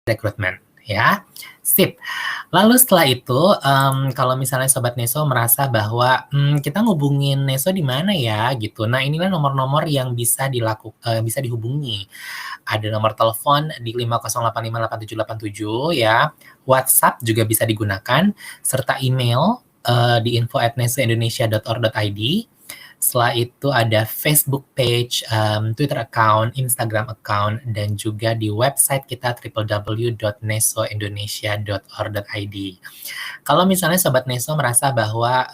rekrutmen, ya. Sip. Lalu setelah itu, kalau misalnya Sobat Neso merasa bahwa, kita ngubungin Neso di mana ya, gitu. Nah, inilah nomor-nomor yang bisa dihubungi. Ada nomor telepon di 508587787 ya, WhatsApp juga bisa digunakan, serta email, di info@nesoindonesia.or.id. Setelah itu ada Facebook page, Twitter account, Instagram account, dan juga di website kita www.nesoindonesia.or.id. Kalau misalnya Sobat Neso merasa bahwa,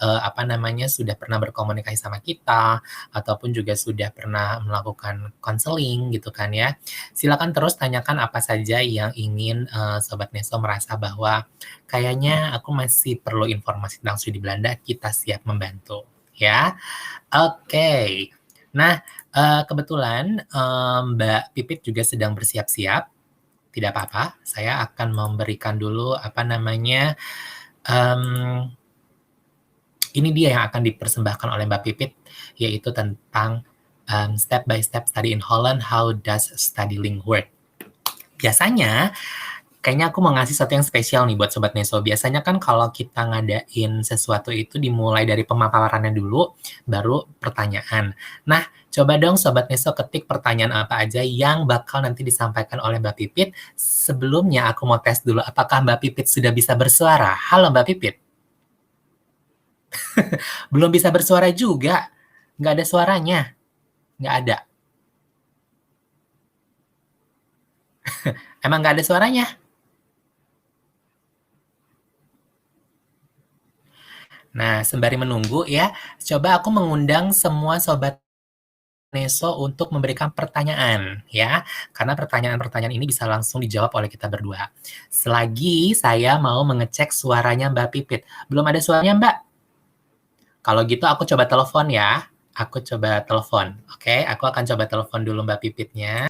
sudah pernah berkomunikasi sama kita, ataupun juga sudah pernah melakukan konseling gitu kan ya, silakan terus tanyakan apa saja yang ingin, Sobat Neso merasa bahwa, "Kayaknya aku masih perlu informasi tentang studi Belanda," kita siap membantu, ya. Oke. Nah, kebetulan, Mbak Pipit juga sedang bersiap-siap, tidak apa-apa, saya akan memberikan dulu, mmm, ini dia yang akan dipersembahkan oleh Mbak Pipit, yaitu tentang, Step by Step Study in Holland, How Does Studyling Work. Biasanya kayaknya aku mau ngasih sesuatu yang spesial nih buat Sobat Neso. Biasanya kan kalau kita ngadain sesuatu itu dimulai dari pemaparannya dulu, baru pertanyaan. Nah, coba dong Sobat Neso ketik pertanyaan apa aja yang bakal nanti disampaikan oleh Mbak Pipit. Sebelumnya aku mau tes dulu, apakah Mbak Pipit sudah bisa bersuara? Halo Mbak Pipit. Belum bisa bersuara juga. Nggak ada suaranya. Nggak ada. Emang nggak ada suaranya? Nah, sembari menunggu ya, coba aku mengundang semua Sobat Neso untuk memberikan pertanyaan ya, karena pertanyaan-pertanyaan ini bisa langsung dijawab oleh kita berdua. Selagi saya mau mengecek suaranya Mbak Pipit. Belum ada suaranya Mbak? Kalau gitu aku coba telepon ya. Aku coba telepon. Oke, aku akan coba telepon dulu Mbak Pipitnya.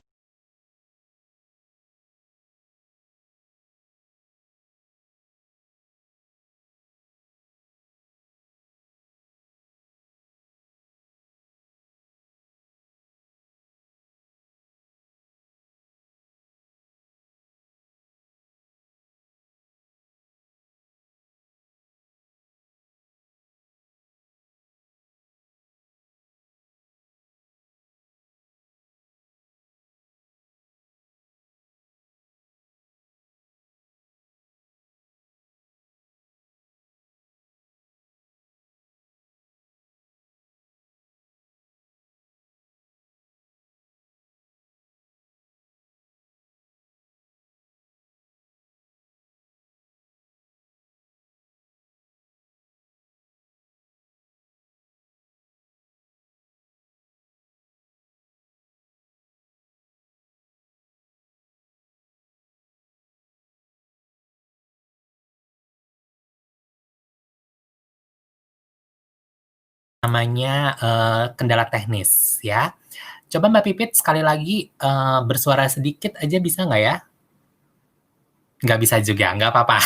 Kendala teknis ya. Coba Mbak Pipit sekali lagi, bersuara sedikit aja bisa nggak ya? Nggak bisa juga, nggak apa-apa.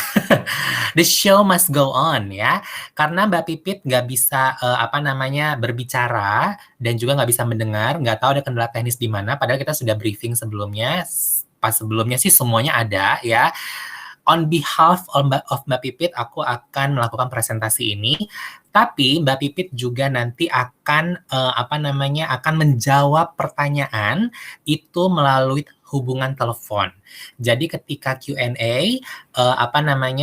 The show must go on ya. Karena Mbak Pipit nggak bisa, berbicara dan juga nggak bisa mendengar, nggak tahu ada kendala teknis di mana, padahal kita sudah briefing sebelumnya, pas sebelumnya sih semuanya ada ya. On behalf of Mbak Pipit, aku akan melakukan presentasi ini, tapi Mbak Pipit juga nanti akan, akan menjawab pertanyaan itu melalui hubungan telepon. Jadi ketika Q&A,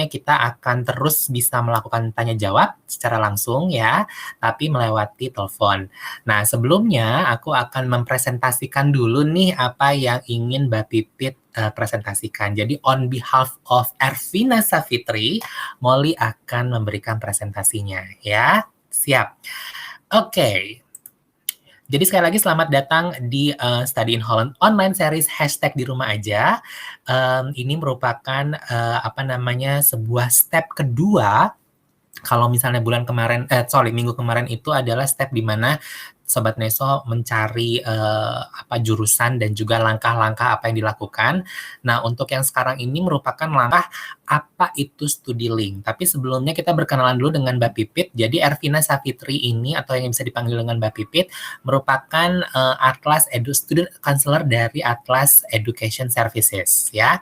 kita akan terus bisa melakukan tanya jawab secara langsung ya, tapi melewati telepon. Nah, sebelumnya aku akan mempresentasikan dulu nih apa yang ingin Mbak Pipit, presentasikan. Jadi on behalf of Ervina Savitri, Molly akan memberikan presentasinya ya. Siap. Oke. Jadi sekali lagi selamat datang di Study in Holland online series #di rumah aja. Ini merupakan sebuah step kedua. Kalau misalnya minggu kemarin itu adalah step di mana Sobat Neso mencari jurusan dan juga langkah-langkah apa yang dilakukan. Nah, untuk yang sekarang ini merupakan langkah apa itu studi link. Tapi sebelumnya kita berkenalan dulu dengan Mbak Pipit. Jadi Ervina Savitri ini atau yang bisa dipanggil dengan Mbak Pipit merupakan Atlas Student Counselor dari Atlas Education Services ya.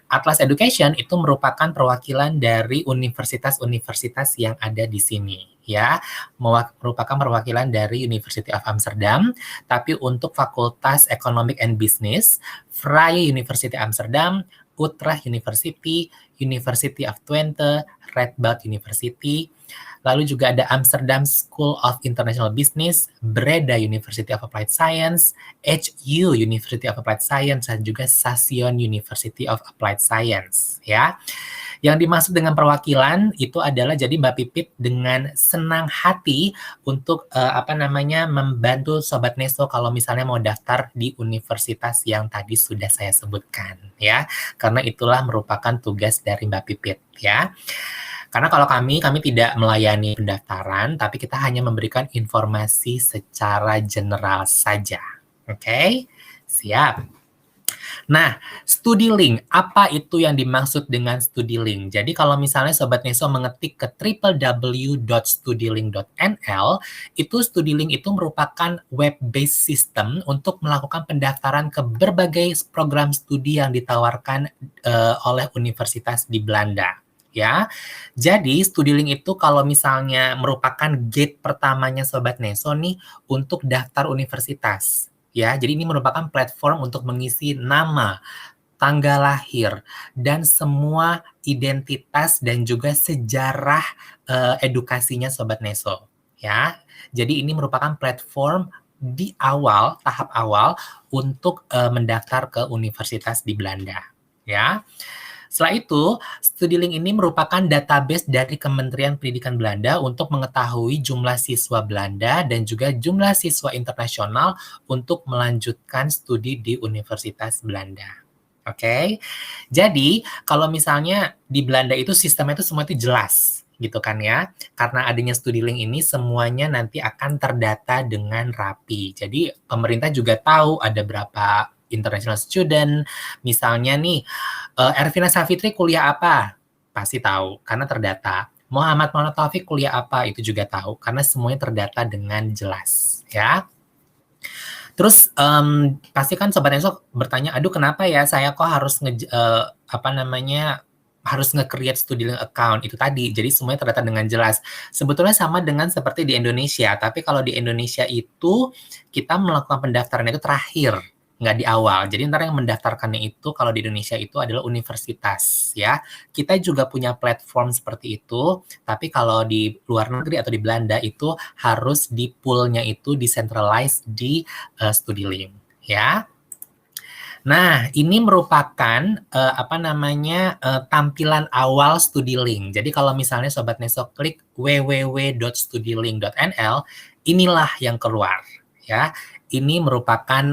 Atlas Education itu merupakan perwakilan dari universitas-universitas yang ada di sini ya, merupakan perwakilan dari University of Amsterdam, tapi untuk Fakultas Economic and Business, Vrije University Amsterdam, Utrecht University, University of Twente, Radboud University, lalu juga ada Amsterdam School of International Business, Breda University of Applied Science, HU University of Applied Science, dan juga Sassion University of Applied Science ya. Yang dimaksud dengan perwakilan itu adalah jadi Mbak Pipit dengan senang hati untuk membantu Sobat Neso kalau misalnya mau daftar di universitas yang tadi sudah saya sebutkan ya. Karena itulah merupakan tugas dari Mbak Pipit ya. Karena kalau kami tidak melayani pendaftaran, tapi kita hanya memberikan informasi secara general saja. Oke? Siap. Nah, studi link, apa itu yang dimaksud dengan studi link? Jadi kalau misalnya Sobat Neso mengetik ke www.studylink.nl, itu studi link itu merupakan web-based system untuk melakukan pendaftaran ke berbagai program studi yang ditawarkan oleh universitas di Belanda. Ya, jadi studi link itu kalau misalnya merupakan gate pertamanya Sobat Neso nih untuk daftar universitas. Ya, jadi ini merupakan platform untuk mengisi nama, tanggal lahir, dan semua identitas dan juga sejarah edukasinya Sobat Neso. Ya, jadi ini merupakan platform di awal, tahap awal untuk mendaftar ke universitas di Belanda. Ya. Setelah itu, StudiLink ini merupakan database dari Kementerian Pendidikan Belanda untuk mengetahui jumlah siswa Belanda dan juga jumlah siswa internasional untuk melanjutkan studi di Universitas Belanda. Oke, jadi kalau misalnya di Belanda itu sistemnya itu semua itu jelas gitu kan ya. Karena adanya StudiLink ini semuanya nanti akan terdata dengan rapi. Jadi pemerintah juga tahu ada berapa international student. Misalnya nih, Ervina Savitri kuliah apa? Pasti tahu, karena terdata. Muhammad Taufik kuliah apa? Itu juga tahu, karena semuanya terdata dengan jelas. Ya. Terus pasti kan Sobat Neso bertanya, aduh kenapa ya saya kok harus harus nge-create StudiLink account itu tadi. Jadi semuanya terdata dengan jelas. Sebetulnya sama dengan seperti di Indonesia, tapi kalau di Indonesia itu kita melakukan pendaftaran itu terakhir, nggak di awal. Jadi ntar yang mendaftarkannya itu kalau di Indonesia itu adalah universitas ya. Kita juga punya platform seperti itu, tapi kalau di luar negeri atau di Belanda itu harus di poolnya itu decentralized di StudiLink ya. Nah, ini merupakan tampilan awal StudiLink. Jadi kalau misalnya Sobat Neso klik www.studylink.nl, inilah yang keluar ya. Ini merupakan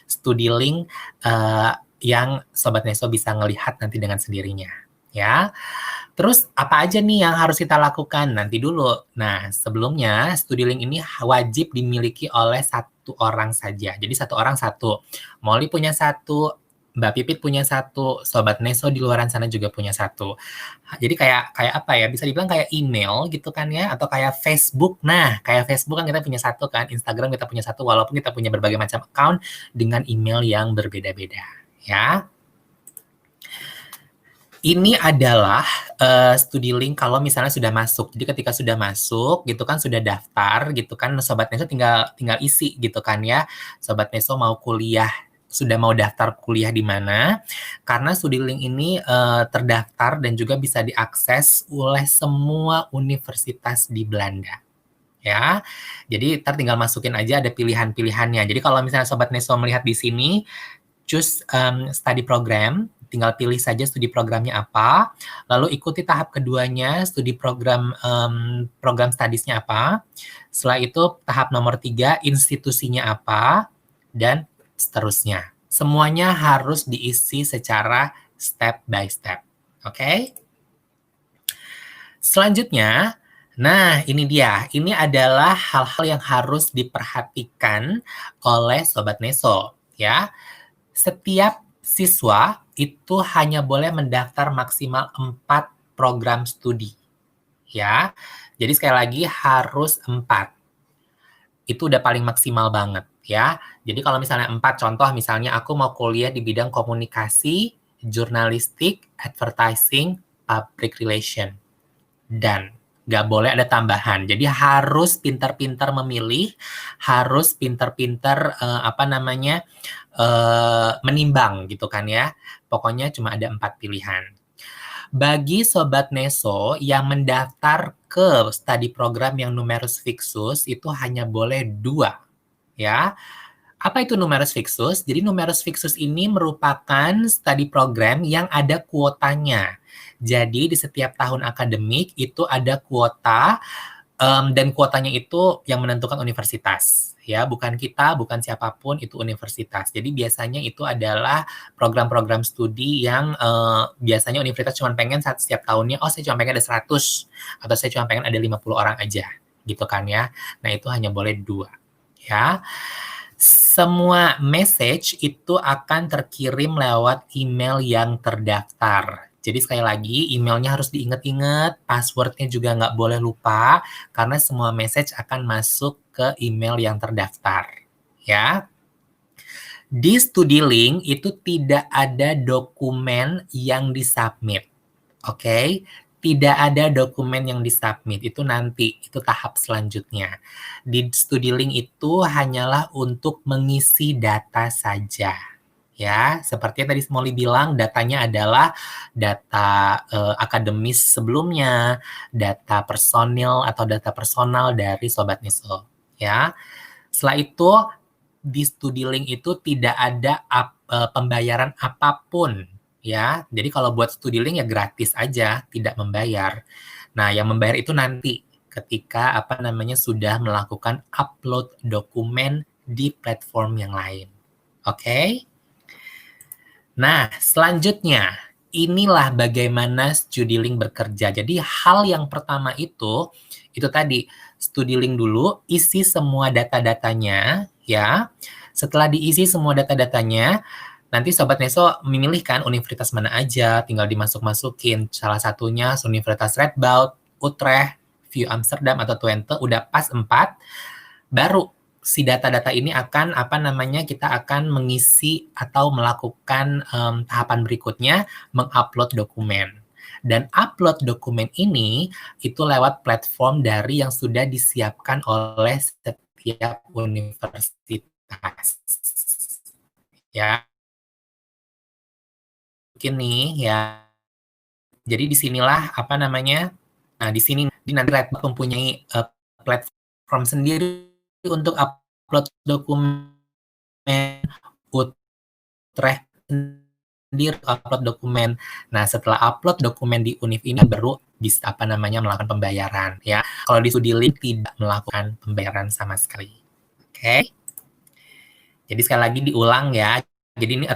StudiLink yang Sobat Neso bisa ngelihat nanti dengan sendirinya ya. Terus apa aja nih yang harus kita lakukan? Nanti dulu. Nah, sebelumnya StudiLink ini wajib dimiliki oleh satu orang saja. Jadi satu orang satu. Molly punya satu, Mbak Pipit punya satu, Sobat Neso di luaran sana juga punya satu. Jadi kayak apa ya? Bisa dibilang kayak email gitu kan ya, atau kayak Facebook. Nah, kayak Facebook kan kita punya satu kan, Instagram kita punya satu, walaupun kita punya berbagai macam account dengan email yang berbeda-beda ya. Ini adalah StudiLink kalau misalnya sudah masuk. Jadi ketika sudah masuk gitu kan, sudah daftar gitu kan, Sobat Neso tinggal isi gitu kan ya. Sobat Neso mau kuliah, sudah mau daftar kuliah di mana. Karena StudiLink ini terdaftar dan juga bisa diakses oleh semua universitas di Belanda. Ya, jadi ntar tinggal masukin aja ada pilihan-pilihannya. Jadi kalau misalnya Sobat Neso melihat di sini, choose study program, tinggal pilih saja studi programnya apa, lalu ikuti tahap keduanya, studi program studies-nya apa, setelah itu tahap nomor 3, institusinya apa, dan seterusnya. Semuanya harus diisi secara step by step. Oke? Selanjutnya, Nah, ini dia. Ini adalah hal-hal yang harus diperhatikan oleh Sobat Neso, ya. Setiap siswa itu hanya boleh mendaftar maksimal 4 program studi, ya. Jadi sekali lagi harus 4. Itu udah paling maksimal banget, ya. Jadi kalau misalnya 4, contoh misalnya aku mau kuliah di bidang komunikasi, jurnalistik, advertising, public relation. Dan nggak boleh ada tambahan. Jadi harus pintar-pintar memilih, harus pintar-pintar apa namanya menimbang gitu kan ya. Pokoknya cuma ada 4 pilihan. Bagi Sobat Neso yang mendaftar ke studi program yang numerus fixus itu hanya boleh 2 ya. Apa itu numerus fixus? Jadi numerus fixus ini merupakan studi program yang ada kuotanya. Jadi di setiap tahun akademik itu ada kuota dan kuotanya itu yang menentukan universitas, ya, bukan kita, bukan siapapun, itu universitas. Jadi biasanya itu adalah program-program studi yang biasanya universitas cuma pengen setiap tahunnya, oh saya cuma pengen ada 100, atau saya cuma pengen ada 50 orang aja, gitu kan ya. Nah itu hanya boleh 2, ya. Semua message itu akan terkirim lewat email yang terdaftar. Jadi sekali lagi, emailnya harus diingat-ingat, passwordnya juga nggak boleh lupa, karena semua message akan masuk ke email yang terdaftar. Ya, di StudiLink itu tidak ada dokumen yang disubmit. Oke, tidak ada dokumen yang disubmit, itu nanti, itu tahap selanjutnya. Di StudiLink itu hanyalah untuk mengisi data saja. Ya, seperti yang tadi Molly bilang, datanya adalah data akademis sebelumnya, data personil atau data personal dari Sobat Niso. Ya, setelah itu di StudiLink itu tidak ada pembayaran apapun ya. Jadi kalau buat StudiLink ya gratis aja, tidak membayar. Nah, yang membayar itu nanti ketika apa namanya sudah melakukan upload dokumen di platform yang lain. Oke? Nah, selanjutnya inilah bagaimana StudiLink bekerja. Jadi hal yang pertama itu tadi StudiLink dulu isi semua data-datanya ya. Setelah diisi semua data-datanya, nanti Sobat Neso memilihkan universitas mana aja, tinggal dimasuk-masukin. Salah satunya Universitas Radboud, Utrecht, VU Amsterdam atau Twente, udah pas 4, baru si data-data ini akan apa namanya kita akan mengisi atau melakukan tahapan berikutnya mengupload dokumen. Dan upload dokumen ini itu lewat platform dari yang sudah disiapkan oleh setiap universitas. Ya, mungkin nih ya. Jadi disinilah apa namanya? Nah, di sini nanti Redbook mempunyai platform sendiri untuk upload dokumen, Utrecht sendiri upload dokumen. Nah, setelah upload dokumen di Univ ini baru bisa apa namanya melakukan pembayaran ya. Kalau di StudiLink tidak melakukan pembayaran sama sekali. Oke. Jadi sekali lagi diulang ya. Jadi ini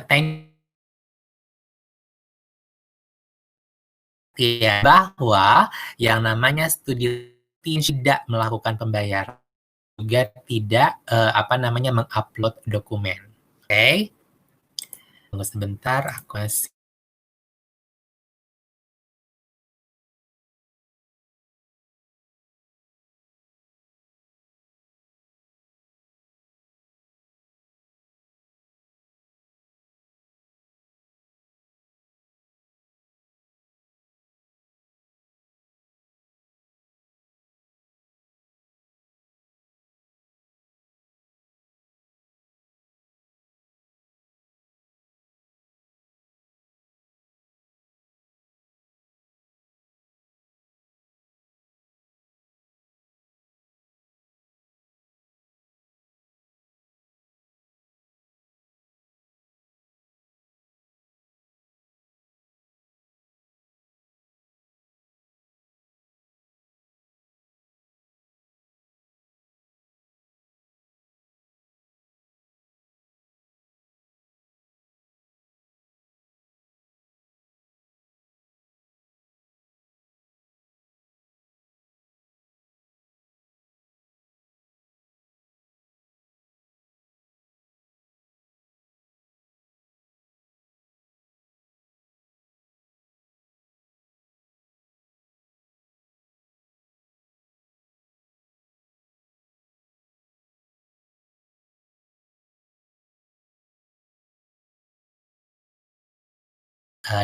ya bahwa yang namanya studi tidak melakukan pembayaran juga tidak apa namanya mengupload dokumen. Oke. Tunggu sebentar aku kasih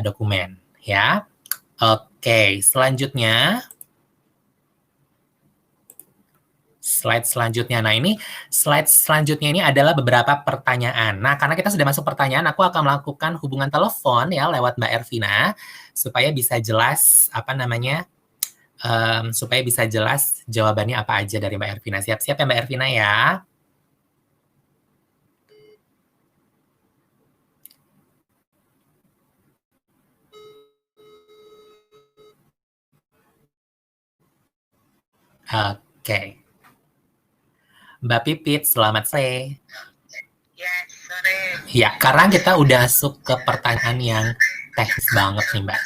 dokumen, ya. Oke, selanjutnya. Slide selanjutnya. Nah, ini slide selanjutnya ini adalah beberapa pertanyaan. Nah, karena kita sudah masuk pertanyaan, aku akan melakukan hubungan telepon ya lewat Mbak Ervina supaya bisa jelas supaya bisa jelas jawabannya apa aja dari Mbak Ervina. Siap-siap ya Mbak Ervina ya. Oke. Mbak Pipit, selamat sore. Ya, sore. Ya, karena kita udah masuk ke pertanyaan yang teknis banget nih Mbak.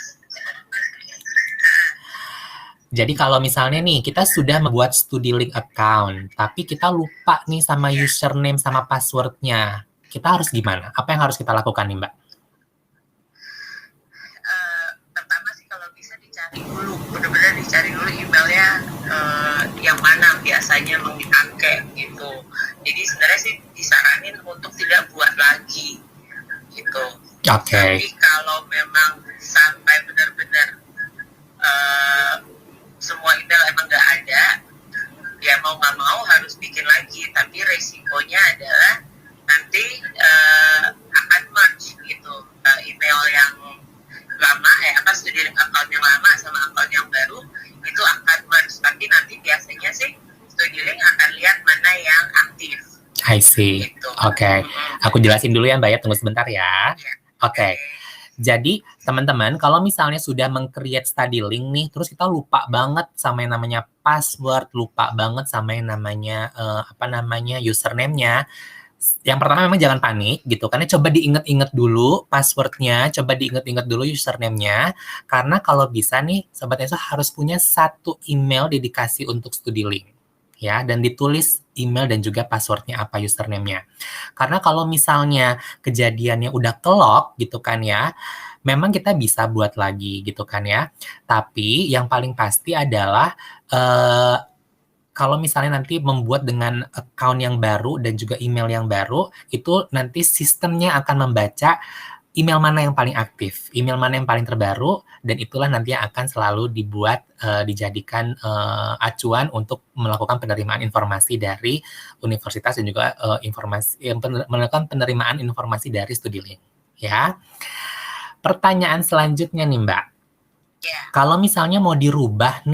Jadi kalau misalnya nih, kita sudah membuat StudiLink account, tapi kita lupa nih sama username sama password-nya. Kita harus gimana? Apa yang harus kita lakukan nih, Mbak? Pertama sih kalau bisa dicari dulu, benar-benar dicari dulu emailnya yang mana biasanya mau dipakai gitu. Jadi sebenarnya sih disaranin untuk tidak buat lagi gitu. Oke. Tapi kalau memang sampai benar-benar semua email emang nggak ada, ya mau nggak mau harus bikin lagi. Tapi resikonya adalah nanti akan merge gitu, email yang lama StudiLink account yang lama sama account yang baru itu akan merge. Tapi nanti biasanya sih StudiLink akan lihat mana yang aktif. I see. Gitu. Oke. Aku jelasin dulu ya Mbak ya, tunggu sebentar ya. Oke. Jadi teman-teman, kalau misalnya sudah meng-create StudiLink nih, terus kita lupa banget sama yang namanya password, lupa banget sama yang namanya username-nya. Yang pertama memang jangan panik gitu, karena coba diingat-ingat dulu password-nya, coba diingat-ingat dulu username-nya, karena kalau bisa nih, Sobat Neso harus punya satu email dedikasi untuk StudiLink, ya, dan ditulis email dan juga password-nya apa, username-nya. Karena kalau misalnya kejadiannya udah ke-lock gitu kan ya, memang kita bisa buat lagi gitu kan ya, tapi yang paling pasti adalah kalau misalnya nanti membuat dengan account yang baru dan juga email yang baru, itu nanti sistemnya akan membaca email mana yang paling aktif, email mana yang paling terbaru, dan itulah nanti yang akan selalu dibuat, dijadikan acuan untuk melakukan penerimaan informasi dari universitas dan juga melakukan penerimaan informasi dari StudiLink, ya. Pertanyaan selanjutnya nih Mbak. Kalau misalnya mau dirubah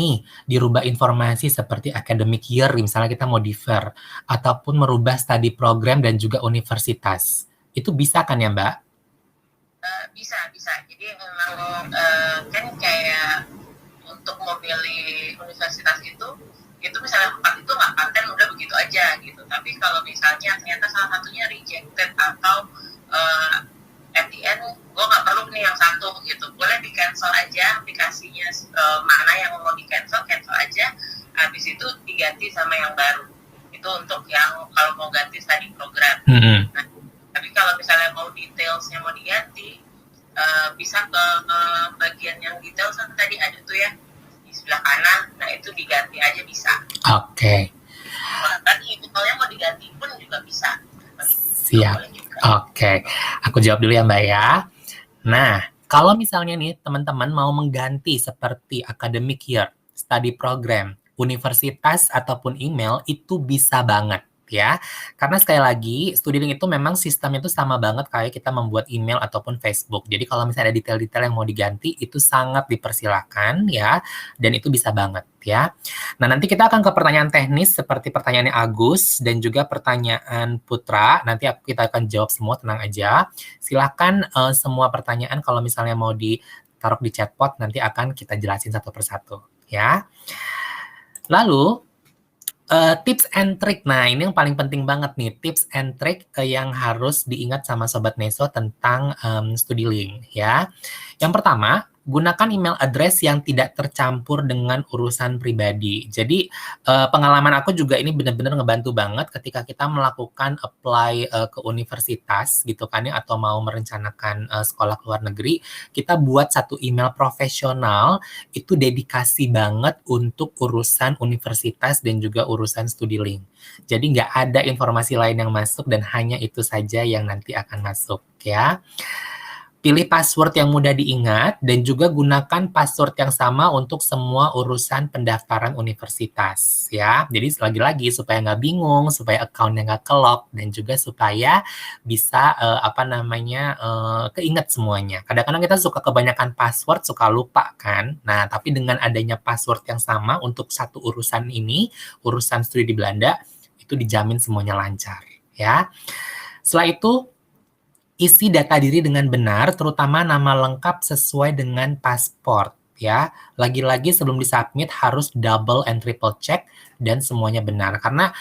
informasi seperti academic year, misalnya kita mau defer, ataupun merubah study program dan juga universitas, itu bisa kan ya Mbak? Bisa. Jadi memang kan kayak untuk memilih universitas itu misalnya 4 itu nggak paten udah begitu aja gitu. Tapi kalau misalnya ternyata salah satunya rejected atau at the end gue nggak perlu nih yang satu gitu, boleh di cancel aja aplikasinya, mana yang mau di cancel aja, habis itu diganti sama yang baru. Itu untuk yang kalau mau ganti study program. Nah, tapi kalau misalnya mau detailsnya mau diganti, bisa ke bagian yang details kan tadi ada tuh ya di sebelah kanan, nah itu diganti aja bisa. Oke. Bahkan emailnya mau diganti pun juga bisa. Siap. Oke. Aku jawab dulu ya Mbak ya. Nah, kalau misalnya nih teman-teman mau mengganti seperti academic year, study program, universitas ataupun email, itu bisa banget ya. Karena sekali lagi, StudiLink itu memang sistemnya itu sama banget kayak kita membuat email ataupun Facebook. Jadi kalau misalnya ada detail-detail yang mau diganti, itu sangat dipersilakan ya, dan itu bisa banget ya. Nah, nanti kita akan ke pertanyaan teknis seperti pertanyaannya Agus dan juga pertanyaan Putra. Nanti kita akan jawab semua, tenang aja. Silahkan semua pertanyaan kalau misalnya mau ditaruh di chatbot, nanti akan kita jelasin satu persatu ya. Lalu, tips and trick. Nah, ini yang paling penting banget nih, tips and trick yang harus diingat sama Sobat Neso tentang StudiLink ya. Yang pertama, gunakan email address yang tidak tercampur dengan urusan pribadi. Jadi, pengalaman aku juga ini benar-benar ngebantu banget ketika kita melakukan apply ke universitas gitu kan ya, atau mau merencanakan sekolah ke luar negeri, kita buat satu email profesional, itu dedikasi banget untuk urusan universitas dan juga urusan StudiLink. Jadi nggak ada informasi lain yang masuk dan hanya itu saja yang nanti akan masuk ya. Pilih password yang mudah diingat dan juga gunakan password yang sama untuk semua urusan pendaftaran universitas ya. Jadi lagi-lagi supaya nggak bingung, supaya account-nya nggak ke-lock dan juga supaya bisa keinget semuanya. Kadang-kadang kita suka kebanyakan password, suka lupa kan. Nah, tapi dengan adanya password yang sama untuk satu urusan ini, urusan studi di Belanda, itu dijamin semuanya lancar ya. Setelah itu isi data diri dengan benar, terutama nama lengkap sesuai dengan paspor ya. Lagi-lagi sebelum disubmit harus double and triple check dan semuanya benar. Karena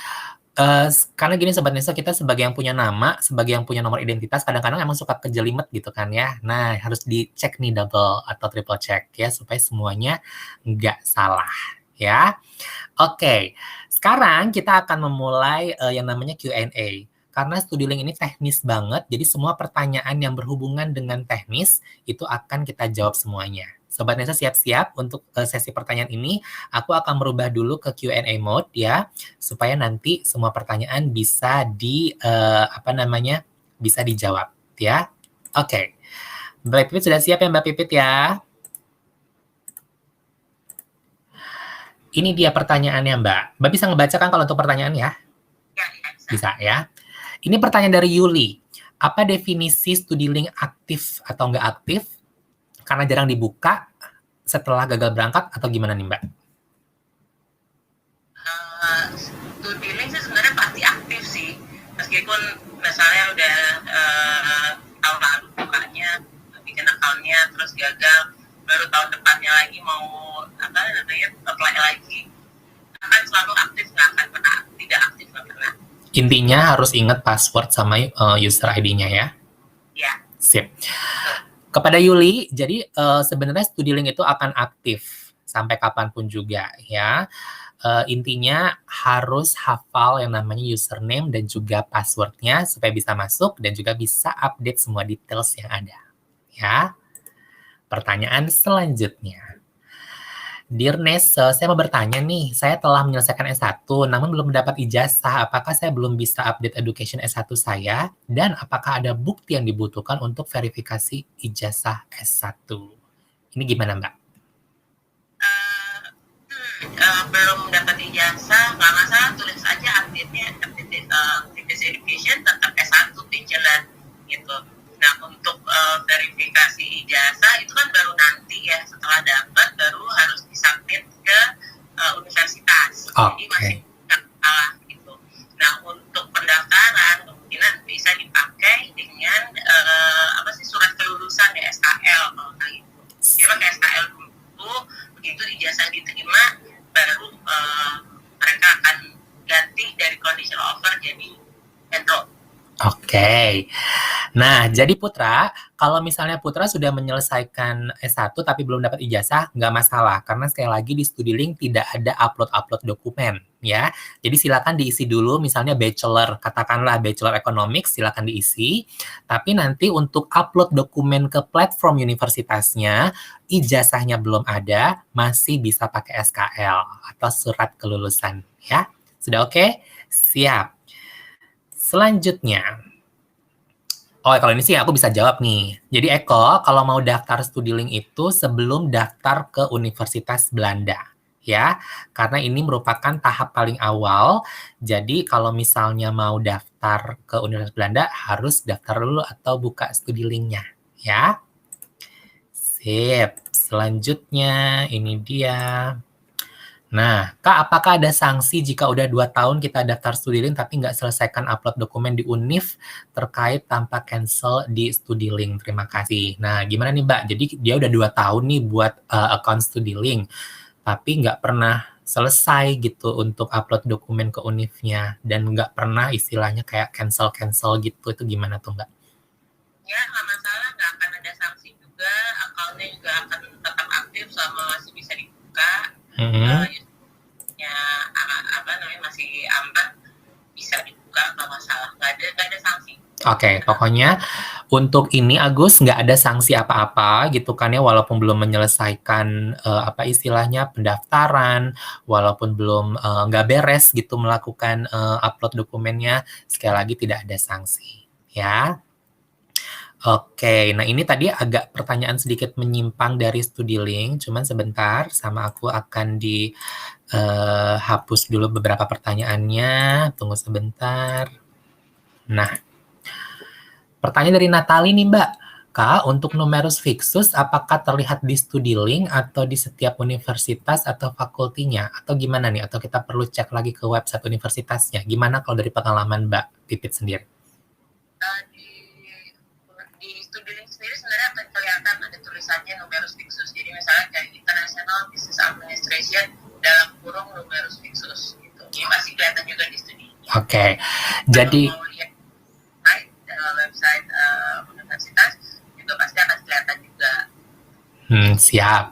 gini Sobat Nesa, kita sebagai yang punya nama, sebagai yang punya nomor identitas, kadang-kadang emang suka kejelimet gitu kan ya. Nah, harus dicek nih double atau triple check ya, supaya semuanya nggak salah ya. Oke, sekarang kita akan memulai yang namanya Q&A. Karena StudiLink ini teknis banget, jadi semua pertanyaan yang berhubungan dengan teknis itu akan kita jawab semuanya. Sobat Nesa siap-siap untuk sesi pertanyaan ini. Aku akan merubah dulu ke Q&A mode ya, supaya nanti semua pertanyaan bisa bisa dijawab ya. Oke, Mbak Pipit sudah siap ya Mbak Pipit ya? Ini dia pertanyaannya Mbak. Mbak bisa ngebaca kan kalau untuk pertanyaan ya? Ya, bisa ya. Ini pertanyaan dari Yuli. Apa definisi StudiLink aktif atau nggak aktif? Karena jarang dibuka setelah gagal berangkat atau gimana nih Mbak? StudiLink sih sebenarnya pasti aktif sih. Meskipun misalnya udah tahun lalu bukanya, bikin account-nya, terus gagal, baru tahun depannya lagi mau apply lagi, akan selalu aktif, nggak akan pernah tidak aktif, nggak pernah. Intinya harus ingat password sama user ID-nya ya? Ya. Sip. Kepada Yuli, jadi sebenarnya StudiLink itu akan aktif sampai kapanpun juga ya. Intinya harus hafal yang namanya username dan juga passwordnya supaya bisa masuk dan juga bisa update semua details yang ada. Ya. Pertanyaan selanjutnya. Dear Nesa, saya mau bertanya nih, saya telah menyelesaikan S1, namun belum mendapat ijazah. Apakah saya belum bisa update education S1 saya? Dan apakah ada bukti yang dibutuhkan untuk verifikasi ijazah S1? Ini gimana, Mbak? Belum mendapat ijazah, nggak masalah, tulis aja update-nya, update education, tetap S1 bachelor, gitu. Nah, untuk verifikasi ijazah itu kan baru nanti ya, setelah dapat baru harus disubmit ke universitas. Jadi masih nggak salah gitu. Nah, untuk pendaftaran kemungkinan bisa dipakai dengan surat kelulusan ya, SKL kalau kayak gitu. Jadi pakai SKL dulu, begitu ijazah diterima baru mereka akan ganti dari conditional offer jadi enroll. Oke. Nah, jadi Putra, kalau misalnya Putra sudah menyelesaikan S1 tapi belum dapat ijazah, nggak masalah. Karena sekali lagi di StudiLink tidak ada upload-upload dokumen, ya. Jadi silakan diisi dulu, misalnya bachelor, katakanlah bachelor economics, silakan diisi. Tapi nanti untuk upload dokumen ke platform universitasnya, ijazahnya belum ada, masih bisa pakai SKL atau surat kelulusan, ya. Sudah oke? Siap. Selanjutnya, kalau ini sih aku bisa jawab nih. Jadi Eko, kalau mau daftar StudiLink itu sebelum daftar ke Universitas Belanda, ya. Karena ini merupakan tahap paling awal. Jadi kalau misalnya mau daftar ke Universitas Belanda, harus daftar dulu atau buka StudiLink-nya, ya. Sip. Selanjutnya, ini dia. Nah, Kak, apakah ada sanksi jika udah 2 tahun kita daftar StudiLink tapi nggak selesaikan upload dokumen di UNIF terkait tanpa cancel di StudiLink? Terima kasih. Nah, gimana nih, Mbak? Jadi dia udah 2 tahun nih buat account StudiLink, tapi nggak pernah selesai gitu untuk upload dokumen ke UNIF-nya dan nggak pernah istilahnya kayak cancel-cancel gitu. Itu gimana tuh, Mbak? Ya, nggak masalah, nggak akan ada sanksi juga, akunnya juga akan tetap aktif sama masih bisa dibuka. Masih aman, bisa dibuka, nggak masalah, nggak ada sanksi. Oke, pokoknya untuk ini Agus nggak ada sanksi apa-apa gitu kan ya, walaupun belum menyelesaikan istilahnya pendaftaran, walaupun belum nggak beres gitu melakukan upload dokumennya, sekali lagi tidak ada sanksi ya. Oke, nah ini tadi agak pertanyaan sedikit menyimpang dari StudiLink, cuman sebentar sama aku akan hapus dulu beberapa pertanyaannya, tunggu sebentar. Nah, pertanyaan dari Natali nih Mbak, Kak, untuk numerus fixus apakah terlihat di StudiLink atau di setiap universitas atau fakultinya? Atau gimana nih? Atau kita perlu cek lagi ke website universitasnya? Gimana kalau dari pengalaman Mbak Pipit sendiri? Di studi link sendiri sebenarnya akan kelihatan ada tulisannya numerus fixus. Jadi misalnya kayak International Business Administration dalam kurung numerus fixus gitu. Ini pasti kelihatan juga di studi. Oke, jadi kalau mau lihat website universitas juga pasti akan kelihatan juga. Siap.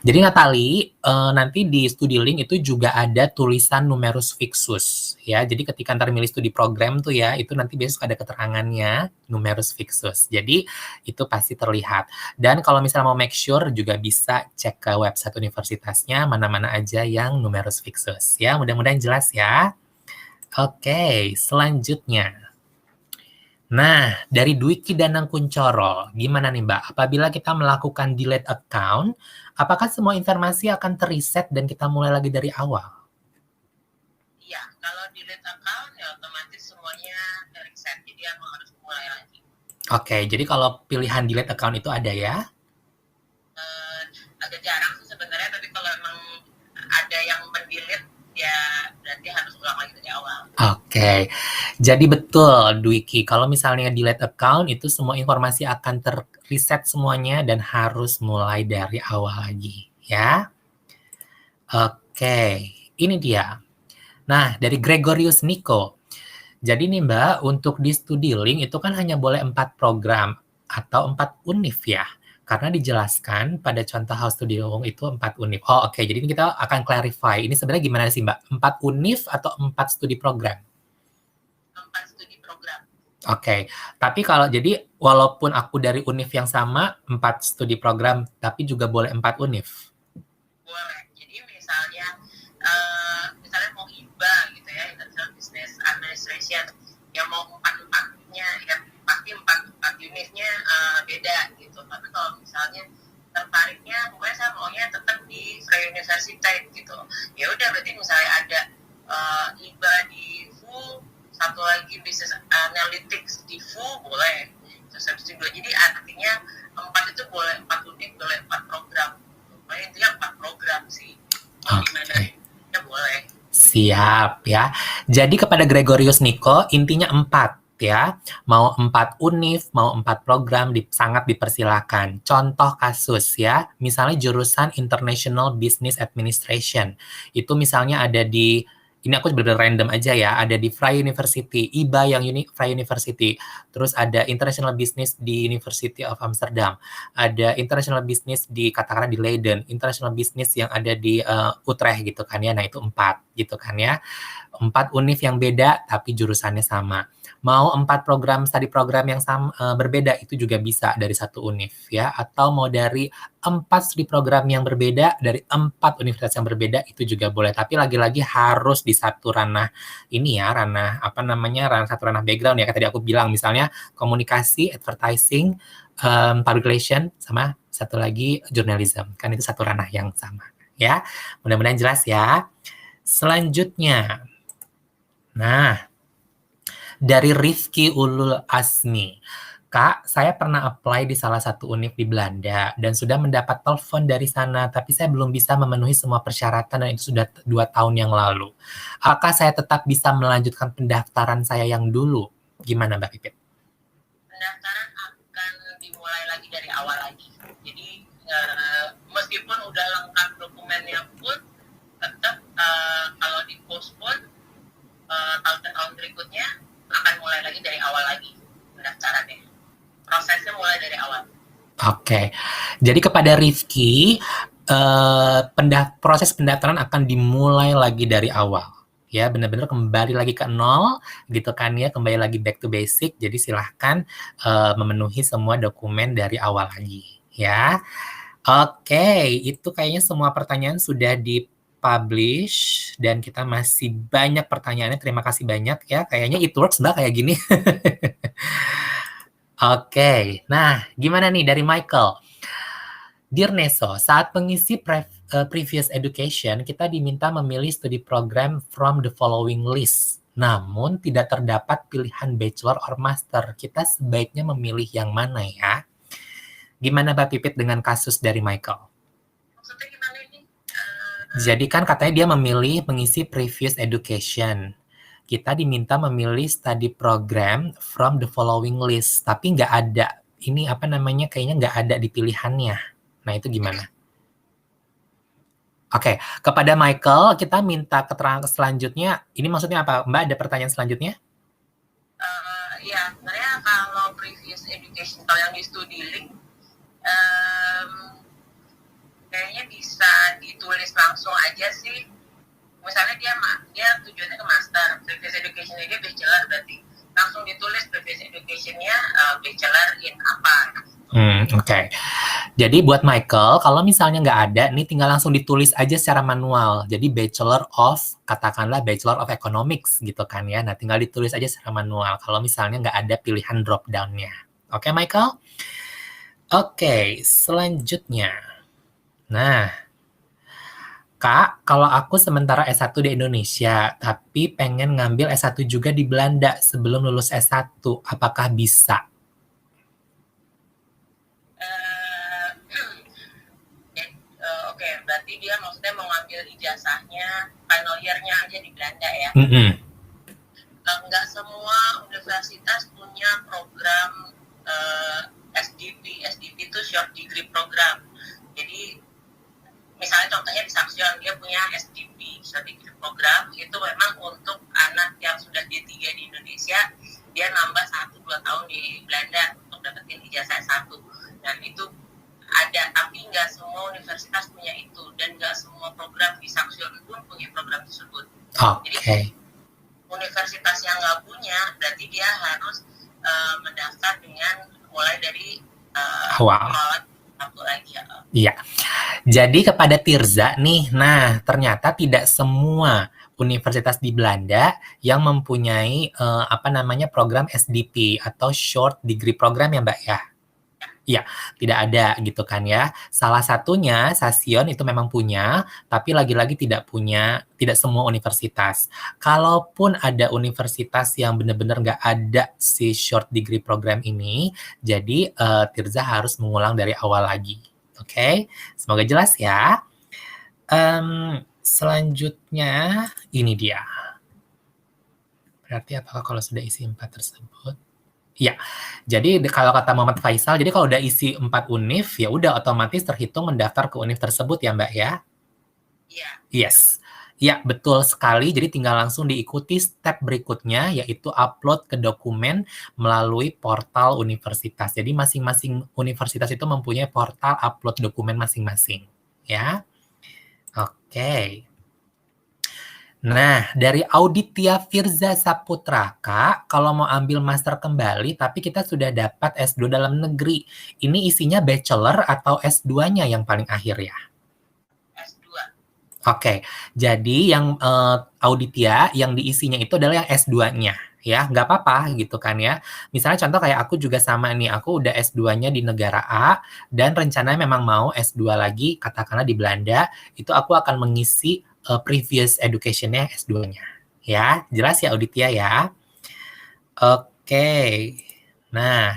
Jadi Natali, nanti di StudiLink itu juga ada tulisan numerus fixus, ya. Jadi ketika ntar milih studi program tuh ya, itu nanti besok ada keterangannya numerus fixus. Jadi itu pasti terlihat. Dan kalau misalnya mau make sure juga bisa cek ke website universitasnya mana-mana aja yang numerus fixus, ya. Mudah-mudahan jelas ya. Oke, selanjutnya. Nah, dari Dwiki Danang Kuncoro, gimana nih Mbak? Apabila kita melakukan delete account, apakah semua informasi akan terreset dan kita mulai lagi dari awal? Iya, kalau delete account ya otomatis semuanya reset, jadi emang harus mulai lagi. Oke, jadi kalau pilihan delete account itu ada ya? Agak jarang sih sebenarnya, tapi kalau emang ada yang mendelete ya berarti harus ulang lagi dari awal. Oke, jadi betul Dwiki, kalau misalnya delete account itu semua informasi akan ter-reset semuanya dan harus mulai dari awal lagi, ya. Oke, ini dia. Nah, dari Gregorius Nico. Jadi nih Mbak, untuk di StudiLink itu kan hanya boleh 4 program atau 4 univ ya. Karena dijelaskan pada contoh How StudiLink itu 4 univ. Oh oke, jadi ini kita akan clarify. Ini sebenarnya gimana sih Mbak? 4 univ atau 4 studi program? 4 studi program. Oke, tapi kalau jadi walaupun aku dari univ yang sama, 4 studi program, tapi juga boleh 4 univ? Boleh. Jadi misalnya mau IBA gitu ya, International Business Administration, yang mau 4-4-nya ya pasti 4 unitnya beda gitu. Tapi kalau misalnya tertariknya, pokoknya saya maunya tetap di Vrije Universiteit gitu. Ya udah, berarti misalnya ada IBA di FU, satu lagi Business Analytics di FU, boleh. Terus habis itu jadi artinya 4 itu boleh 4 unit, boleh 4 program. Pokoknya intinya 4 program sih. Gimana? Ya boleh. Siap ya. Jadi kepada Gregorius Nico intinya 4 ya. Mau 4 univ, mau 4 program sangat dipersilakan. Contoh kasus ya, misalnya jurusan International Business Administration. Itu misalnya ada di ini aku benar-benar random aja ya, ada di Vrije University, IBA yang Vrije University, terus ada International Business di University of Amsterdam, ada International Business di katakanlah di Leiden, International Business yang ada di Utrecht gitu kan ya, nah itu 4 gitu kan ya. 4 univ yang beda tapi jurusannya sama. Mau 4 studi program yang sama, berbeda itu juga bisa dari satu univ ya, atau mau dari 4 studi program yang berbeda dari 4 universitas yang berbeda itu juga boleh. Tapi lagi-lagi harus di satu ranah ini ya, ranah satu ranah background ya kayak tadi aku bilang misalnya komunikasi, advertising, public relation sama satu lagi journalism. Kan itu satu ranah yang sama ya. Mudah-mudahan jelas ya. Selanjutnya. Nah, dari Rifki Ulul Asmi. Kak, saya pernah apply di salah satu univ di Belanda dan sudah mendapat telepon dari sana, tapi saya belum bisa memenuhi semua persyaratan dan itu sudah 2 tahun yang lalu. Apakah saya tetap bisa melanjutkan pendaftaran saya yang dulu? Gimana Mbak Pipit? Pendaftaran akan dimulai lagi dari awal lagi. Jadi meskipun udah lengkap dokumennya pun, tetap kalau di postpone tahun berikutnya akan mulai lagi dari awal lagi pendaftarannya. Prosesnya mulai dari awal. Oke, jadi kepada Rifki, proses pendaftaran akan dimulai lagi dari awal. Ya, benar-benar kembali lagi ke nol, gitu kan ya, kembali lagi back to basic. Jadi silahkan memenuhi semua dokumen dari awal lagi, ya. Oke, itu kayaknya semua pertanyaan sudah di-publish dan kita masih banyak pertanyaannya. Terima kasih banyak ya. Kayaknya it works Mbak kayak gini. Oke, nah gimana nih dari Michael? Dear Neso, saat mengisi previous education, kita diminta memilih studi program from the following list. Namun tidak terdapat pilihan bachelor or master. Kita sebaiknya memilih yang mana ya? Gimana Mbak Pipit dengan kasus dari Michael? Maksudnya gimana ini? Jadi kan katanya dia memilih mengisi previous education. Kita diminta memilih study program from the following list. Tapi nggak ada. Ini apa namanya, kayaknya nggak ada di pilihannya. Nah, itu gimana? Oke, kepada Michael, kita minta keterangan selanjutnya. Ini maksudnya apa? Mbak, ada pertanyaan selanjutnya? Ya, sebenarnya kalau previous education, kalau yang di studi link, kayaknya bisa ditulis langsung aja sih. Misalnya dia tujuannya ke master, previous education dia bachelor, berarti langsung ditulis previous education-nya bachelor in apa. Oke. Jadi buat Michael, kalau misalnya nggak ada, nih tinggal langsung ditulis aja secara manual. Jadi Bachelor of, katakanlah Bachelor of Economics gitu kan ya. Nah, tinggal ditulis aja secara manual kalau misalnya nggak ada pilihan drop down-nya. Oke, Michael? Oke, selanjutnya. Nah, Kak, kalau aku sementara S1 di Indonesia, tapi pengen ngambil S1 juga di Belanda sebelum lulus S1, apakah bisa? Oke, berarti dia maksudnya mau ngambil ijazahnya, final year-nya aja di Belanda ya? Nggak semua universitas punya program SDP. SDP itu short degree program. Jadi misalnya contohnya di Saxion, dia punya SDP, short degree program, itu memang untuk anak yang sudah D3 di Indonesia, dia nambah 1-2 tahun di Belanda untuk dapetin ijazah S1. Dan itu ada, tapi nggak semua universitas punya itu, dan nggak semua program di Saxion pun punya program tersebut. Jadi universitas yang nggak punya, berarti dia harus mendaftar dengan mulai dari awal satu lagi. Iya. Jadi kepada Tirza nih, nah ternyata tidak semua universitas di Belanda yang mempunyai program SDP atau short degree program ya Mbak ya. Iya, tidak ada gitu kan ya. Salah satunya Saxion itu memang punya, tapi lagi-lagi tidak semua universitas. Kalaupun ada universitas yang benar-benar nggak ada si short degree program ini, jadi Tirza harus mengulang dari awal lagi. Oke, semoga jelas ya. Selanjutnya ini dia. Berarti apakah kalau sudah isi 4 tersebut? Iya, jadi kalau kata Muhammad Faisal, jadi kalau udah isi 4 univ, ya udah otomatis terhitung mendaftar ke univ tersebut ya Mbak ya? Iya. Yes. Ya, betul sekali. Jadi tinggal langsung diikuti step berikutnya, yaitu upload ke dokumen melalui portal universitas. Jadi masing-masing universitas itu mempunyai portal upload dokumen masing-masing. Ya, oke. Nah, dari Auditia Firza Saputra, Kak, kalau mau ambil master kembali, tapi kita sudah dapat S2 dalam negeri, ini isinya bachelor atau S2-nya yang paling akhir ya? S2. Oke, jadi yang Auditia, yang diisinya itu adalah yang S2-nya, ya, nggak apa-apa gitu kan ya. Misalnya contoh kayak aku juga sama nih, aku udah S2-nya di negara A, dan rencananya memang mau S2 lagi, katakanlah di Belanda, itu aku akan mengisi previous education-nya S2-nya. Ya, jelas ya Auditia ya? Oke. Nah,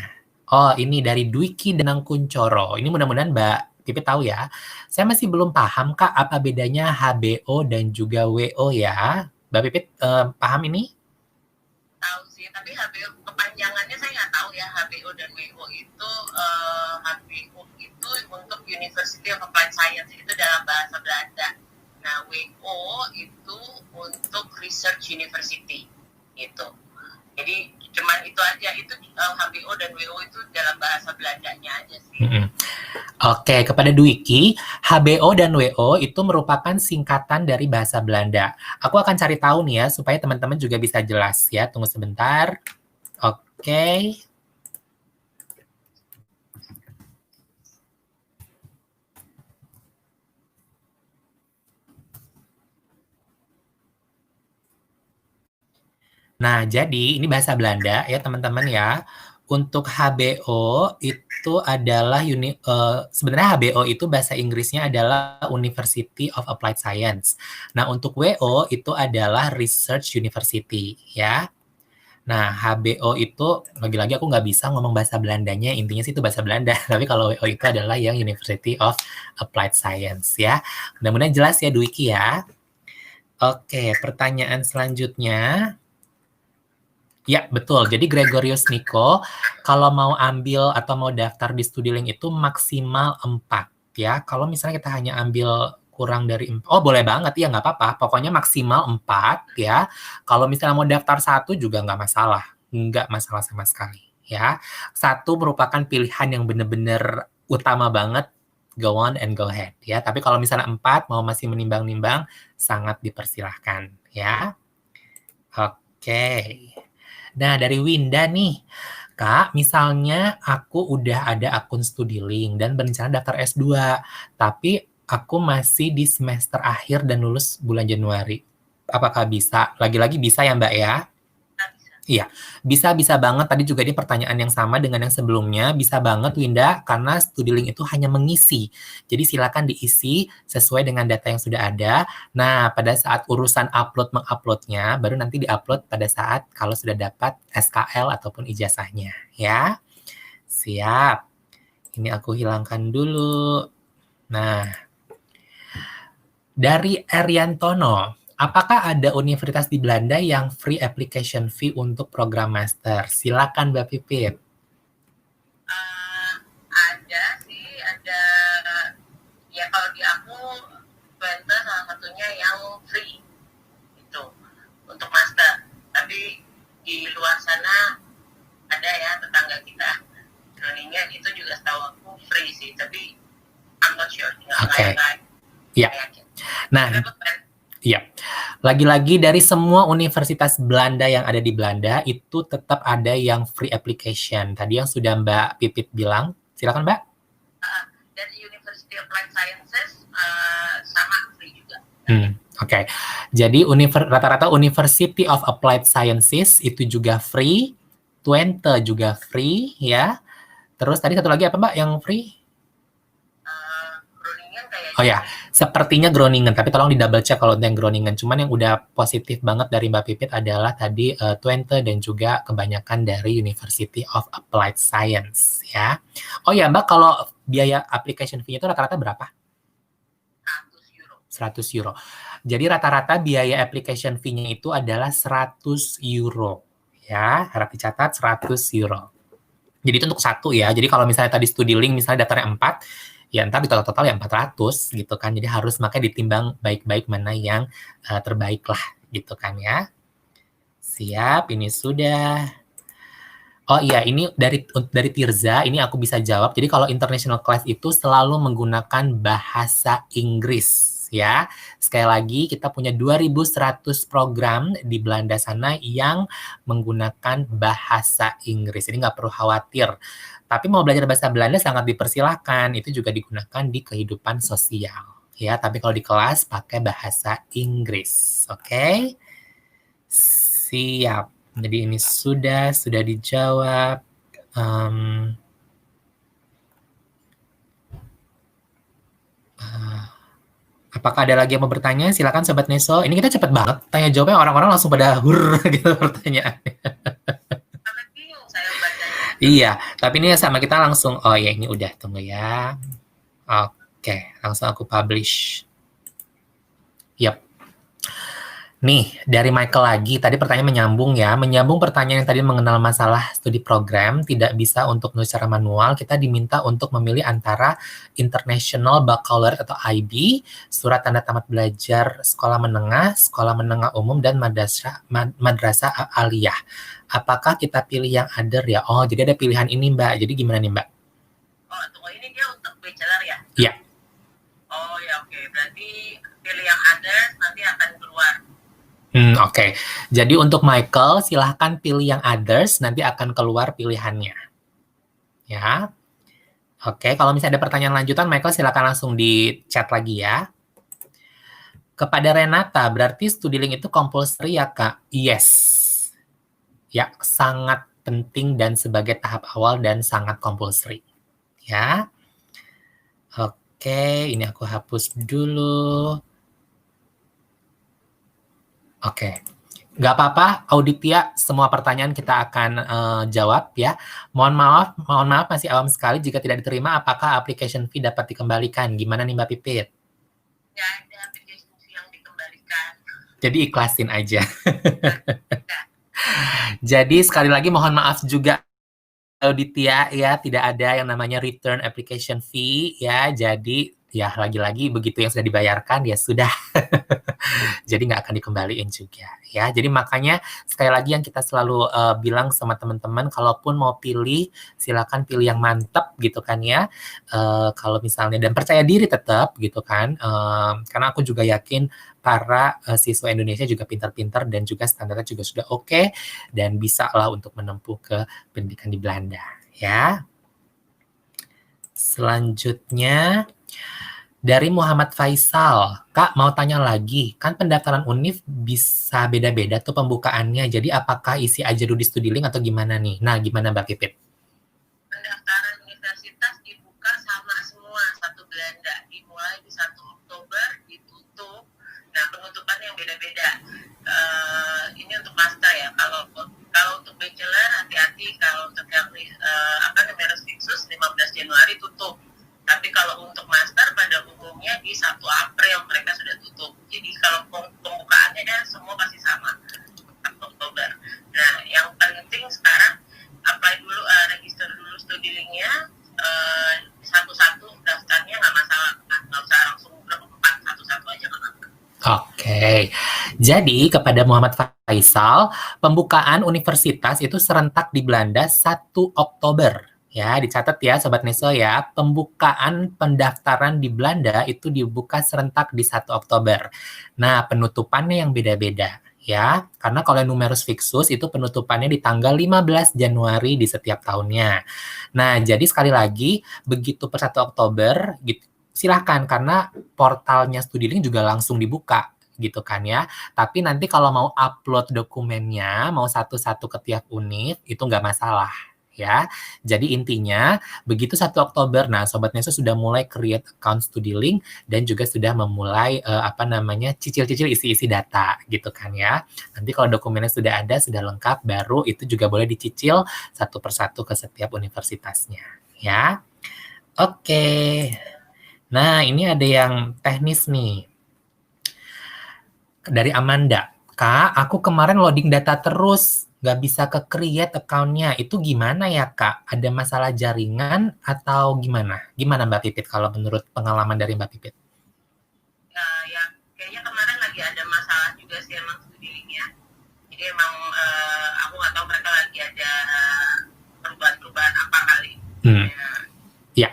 ini dari Dwiki Denang Kuncoro. Ini mudah-mudahan Mbak Pipit tahu ya. Saya masih belum paham, Kak, apa bedanya HBO dan juga WO ya. Mbak Pipit paham ini? Tahu sih, tapi HBO kepanjangannya saya nggak tahu ya. HBO dan WO itu, HBO itu untuk University of Applied Science, itu dalam bahasa Belanda. Nah, WO itu untuk Research University, gitu. Jadi cuman itu aja, itu HBO dan WO itu dalam bahasa Belandanya aja sih. Oke, kepada Dwiki, HBO dan WO itu merupakan singkatan dari bahasa Belanda. Aku akan cari tahu nih ya, supaya teman-teman juga bisa jelas ya. Tunggu sebentar. Oke. Nah, jadi ini bahasa Belanda ya teman-teman ya. Untuk HBO itu adalah sebenarnya HBO itu bahasa Inggrisnya adalah University of Applied Science. Nah, untuk WO itu adalah Research University, ya. Nah, HBO itu lagi-lagi aku nggak bisa ngomong bahasa Belandanya, intinya sih itu bahasa Belanda. Tapi kalau WO itu adalah yang University of Applied Science, ya. Mudah-mudahan jelas ya, Dwiki ya. Oke, pertanyaan selanjutnya. Ya, betul. Jadi Gregorius Nico, kalau mau ambil atau mau daftar di StudiLink itu maksimal 4, ya. Kalau misalnya kita hanya ambil kurang dari 4, oh boleh banget, ya nggak apa-apa. Pokoknya maksimal 4, ya. Kalau misalnya mau daftar 1 juga nggak masalah. Nggak masalah sama sekali, ya. 1 merupakan pilihan yang benar-benar utama banget, go on and go ahead, ya. Tapi kalau misalnya 4, mau masih menimbang-nimbang, sangat dipersilahkan, ya. Oke. Nah, dari Winda nih, Kak, misalnya aku udah ada akun StudiLink dan berencana daftar S2, tapi aku masih di semester akhir dan lulus bulan Januari. Apakah bisa? Lagi-lagi bisa ya, Mbak ya? Iya, bisa banget. Tadi juga ini pertanyaan yang sama dengan yang sebelumnya. Bisa banget, Winda, karena StudiLink itu hanya mengisi. Jadi silakan diisi sesuai dengan data yang sudah ada. Nah, pada saat urusan menguploadnya, baru nanti diupload pada saat kalau sudah dapat SKL ataupun ijazahnya, ya. Siap. Ini aku hilangkan dulu. Nah, dari Eriantono, apakah ada universitas di Belanda yang free application fee untuk program master? Silakan Mbak Pipit. Ada sih, ada. Ya kalau di aku, Twente salah satunya yang free itu untuk master. Tapi di luar sana ada ya tetangga kita, Groningen itu juga setahu aku free sih. Tapi I'm not sure. Oke. Iya. Nah, Kenapa, kan? iya. Lagi-lagi dari semua universitas Belanda yang ada di Belanda, itu tetap ada yang free application. Tadi yang sudah Mbak Pipit bilang. Silakan, Mbak. Dari University of Applied Sciences sama free juga. Oke. Jadi rata-rata University of Applied Sciences itu juga free, Twente juga free, ya. Terus tadi satu lagi apa, Mbak, yang free? Groningen kayaknya. Oh ya, sepertinya Groningen, tapi tolong di double check kalau yang Groningen. Cuman yang udah positif banget dari Mbak Pipit adalah tadi Twente dan juga kebanyakan dari University of Applied Science, ya. Oh ya, Mbak, kalau biaya application fee itu rata-rata berapa? 100 euro. Jadi rata-rata biaya application fee-nya itu adalah 100 euro. Ya, harap dicatat 100 euro. Jadi itu untuk satu ya. Jadi kalau misalnya tadi StudiLink misalnya daftarnya 4, ya ntar di total ya 400 gitu kan. Jadi harus makanya ditimbang baik-baik mana yang terbaik lah gitu kan ya. Siap, ini sudah. Oh iya, ini dari Tirza, ini aku bisa jawab. Jadi kalau international class itu selalu menggunakan bahasa Inggris ya. Sekali lagi kita punya 2.100 program di Belanda sana yang menggunakan bahasa Inggris. Ini nggak perlu khawatir. Tapi mau belajar bahasa Belanda sangat dipersilahkan. Itu juga digunakan di kehidupan sosial. Ya, tapi kalau di kelas pakai bahasa Inggris. Oke? Siap. Jadi ini sudah dijawab. Apakah ada lagi yang mau bertanya? Silakan Sobat Neso. Ini kita cepet banget. Tanya jawabnya orang-orang langsung pada hur gitu pertanyaannya. Iya, tapi ini sama kita langsung. Oh ya, ini udah. Tunggu ya. Oke, langsung aku publish. Yap. Nih, dari Michael lagi, tadi pertanyaan menyambung ya. Menyambung pertanyaan yang tadi mengenal masalah studi program, tidak bisa untuk menulis secara manual, kita diminta untuk memilih antara International Baccalaureate atau IB, surat tanda tamat belajar sekolah menengah umum, dan madrasah aliyah. Apakah kita pilih yang other ya? Oh, jadi ada pilihan ini, Mbak. Jadi gimana nih, Mbak? Oh, tunggu, ini dia untuk bachelor ya? Iya. Oh ya, oke. Berarti pilih yang other, nanti akan keluar. Oke. Jadi untuk Michael, silahkan pilih yang others, nanti akan keluar pilihannya. Ya. Oke, kalau misalnya ada pertanyaan lanjutan, Michael silahkan langsung di chat lagi ya. Kepada Renata, berarti StudiLink itu compulsory ya, Kak? Yes. Ya, sangat penting dan sebagai tahap awal dan sangat compulsory. Ya. Oke, ini aku hapus dulu. Oke. Nggak apa-apa, Auditia, semua pertanyaan kita akan jawab ya. Mohon maaf masih awam sekali jika tidak diterima, apakah application fee dapat dikembalikan? Gimana nih Mbak Pipit? Nggak ada application fee yang dikembalikan. Jadi ikhlasin aja. Jadi sekali lagi mohon maaf juga Auditia ya, tidak ada yang namanya return application fee ya. Jadi ya lagi-lagi begitu yang sudah dibayarkan ya sudah. Jadi nggak akan dikembaliin juga ya. Jadi makanya sekali lagi yang kita selalu bilang sama teman-teman, kalaupun mau pilih silakan pilih yang mantap gitu kan ya. Kalau misalnya dan percaya diri tetap gitu kan. Karena aku juga yakin para siswa Indonesia juga pintar-pintar dan juga standarnya juga sudah oke dan bisa lah untuk menempuh ke pendidikan di Belanda ya. Selanjutnya dari Muhammad Faisal, Kak mau tanya lagi, kan pendaftaran UNIF bisa beda-beda tuh pembukaannya, jadi apakah isi aja dulu di StudiLink atau gimana nih? Nah, gimana Mbak Pipit? Pendaftaran universitas dibuka sama semua, satu Belanda, dimulai di 1 Oktober, ditutup, nah penutupan yang beda-beda. Ini untuk master ya, kalau untuk bachelor hati-hati, kalau untuk yang numerus fixus 15 Januari tutup. Tapi kalau untuk master pada umumnya di 1 April mereka sudah tutup. Jadi kalau pembukaannya semua pasti sama, 1 Oktober. Nah, yang penting sekarang apply dulu, register dulu StudiLink-nya, satu-satu daftarnya nggak masalah. Nggak usah langsung berempat, satu-satu aja nggak apa-apa. Oke, jadi kepada Muhammad Faisal, pembukaan universitas itu serentak di Belanda 1 Oktober. Ya, dicatat ya Sobat Neso ya, pembukaan pendaftaran di Belanda itu dibuka serentak di 1 Oktober. Nah, penutupannya yang beda-beda ya, karena kalau numerus fixus itu penutupannya di tanggal 15 Januari di setiap tahunnya. Nah, jadi sekali lagi, begitu per 1 Oktober, gitu, silahkan, karena portalnya StudiLink juga langsung dibuka gitu kan ya. Tapi nanti kalau mau upload dokumennya, mau satu-satu ke tiap univ, itu nggak masalah. Ya, jadi intinya begitu 1 Oktober, nah Sobat Neso sudah mulai create account StudiLink dan juga sudah memulai cicil-cicil isi-isi data gitu kan ya. Nanti kalau dokumennya sudah ada, sudah lengkap, baru itu juga boleh dicicil satu persatu ke setiap universitasnya ya. Oke. Nah, ini ada yang teknis nih. Dari Amanda. Kak, aku kemarin loading data terus. Nggak bisa ke-create account-nya. Itu gimana ya, Kak? Ada masalah jaringan atau gimana? Gimana Mbak Pipit kalau menurut pengalaman dari Mbak Pipit? Ya, kayaknya kemarin lagi ada masalah juga sih emang StudiLink-nya. Jadi emang aku nggak tahu mereka lagi ada perubahan-perubahan apa kali. Ya.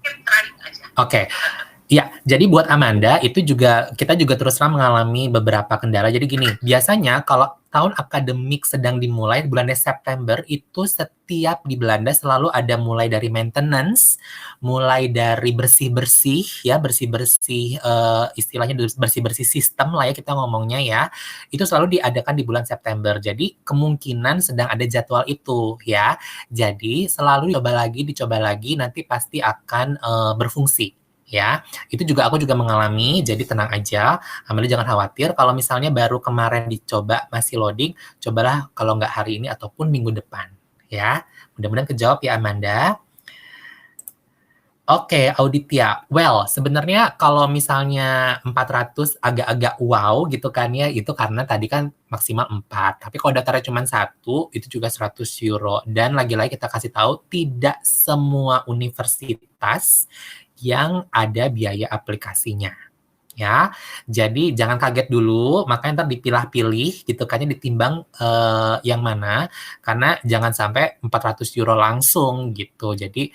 Try aja. Oke. Ya, jadi buat Amanda itu juga kita juga terus terang mengalami beberapa kendala. Jadi gini, biasanya kalau tahun akademik sedang dimulai bulan September itu setiap di Belanda selalu ada mulai dari maintenance, mulai dari bersih-bersih ya, bersih-bersih istilahnya bersih-bersih sistem lah ya kita ngomongnya ya. Itu selalu diadakan di bulan September. Jadi kemungkinan sedang ada jadwal itu ya. Jadi selalu dicoba lagi nanti pasti akan berfungsi. Ya, itu juga aku juga mengalami, jadi tenang aja, Amanda jangan khawatir, kalau misalnya baru kemarin dicoba masih loading, cobalah kalau nggak hari ini ataupun minggu depan, ya. Mudah-mudahan kejawab ya Amanda. Oke, Auditia. Well, sebenarnya kalau misalnya 400 agak-agak wow gitu kan ya, itu karena tadi kan maksimal 4. Tapi kalau daftarnya cuma 1, itu juga 100 euro. Dan lagi-lagi kita kasih tahu, tidak semua universitas yang ada biaya aplikasinya ya. Jadi jangan kaget dulu, makanya ntar dipilah-pilih gitu kan, ditimbang yang mana, karena jangan sampai 400 euro langsung gitu. Jadi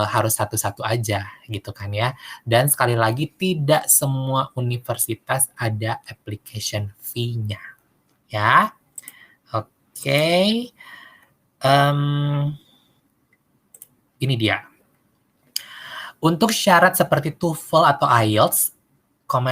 harus satu-satu aja gitu kan ya. Dan sekali lagi tidak semua universitas ada application fee-nya ya. Oke. Ini dia. Untuk syarat seperti TOEFL atau IELTS,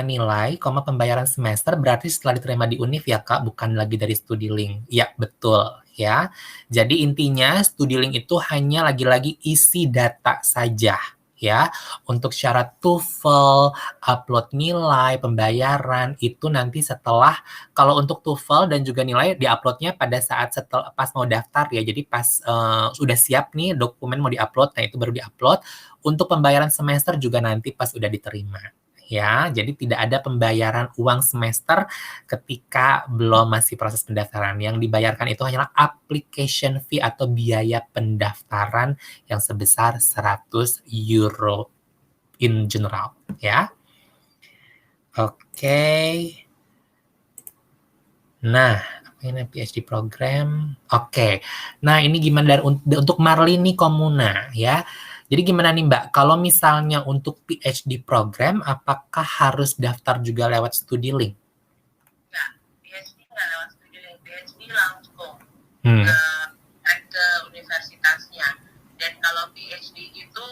nilai, pembayaran semester berarti setelah diterima di UNIF ya Kak, bukan lagi dari StudiLink. Ya, betul ya. Jadi intinya StudiLink itu hanya lagi-lagi isi data saja, ya. Untuk syarat TOEFL, upload nilai, pembayaran itu nanti setelah, kalau untuk TOEFL dan juga nilai diuploadnya pada saat setelah pas mau daftar ya. Jadi pas udah siap nih dokumen mau diupload, nah itu baru diupload. Untuk pembayaran semester juga nanti pas udah diterima. Ya, jadi tidak ada pembayaran uang semester ketika belum masih proses pendaftaran. Yang dibayarkan itu hanyalah application fee atau biaya pendaftaran yang sebesar 100 euro in general, ya. Oke. Nah, ini PhD program. Oke. Nah, ini gimana untuk Marlini Komuna, ya. Jadi gimana nih Mbak, kalau misalnya untuk PhD program, apakah harus daftar juga lewat StudiLink? Ya, PhD nggak lewat StudiLink, PhD langsung Hmm. ke universitasnya. Dan kalau PhD itu,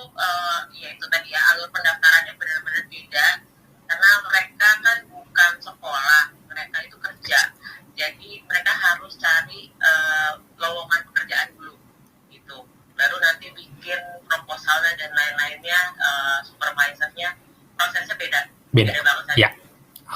ya itu tadi ya, alur pendaftarannya benar-benar beda, karena mereka kan bukan sekolah, mereka itu kerja. Jadi mereka harus cari lowongan pekerjaan dulu, gitu. Baru nanti bikin proposalnya dan lain-lainnya, supervisornya, prosesnya beda banget saja. Ya.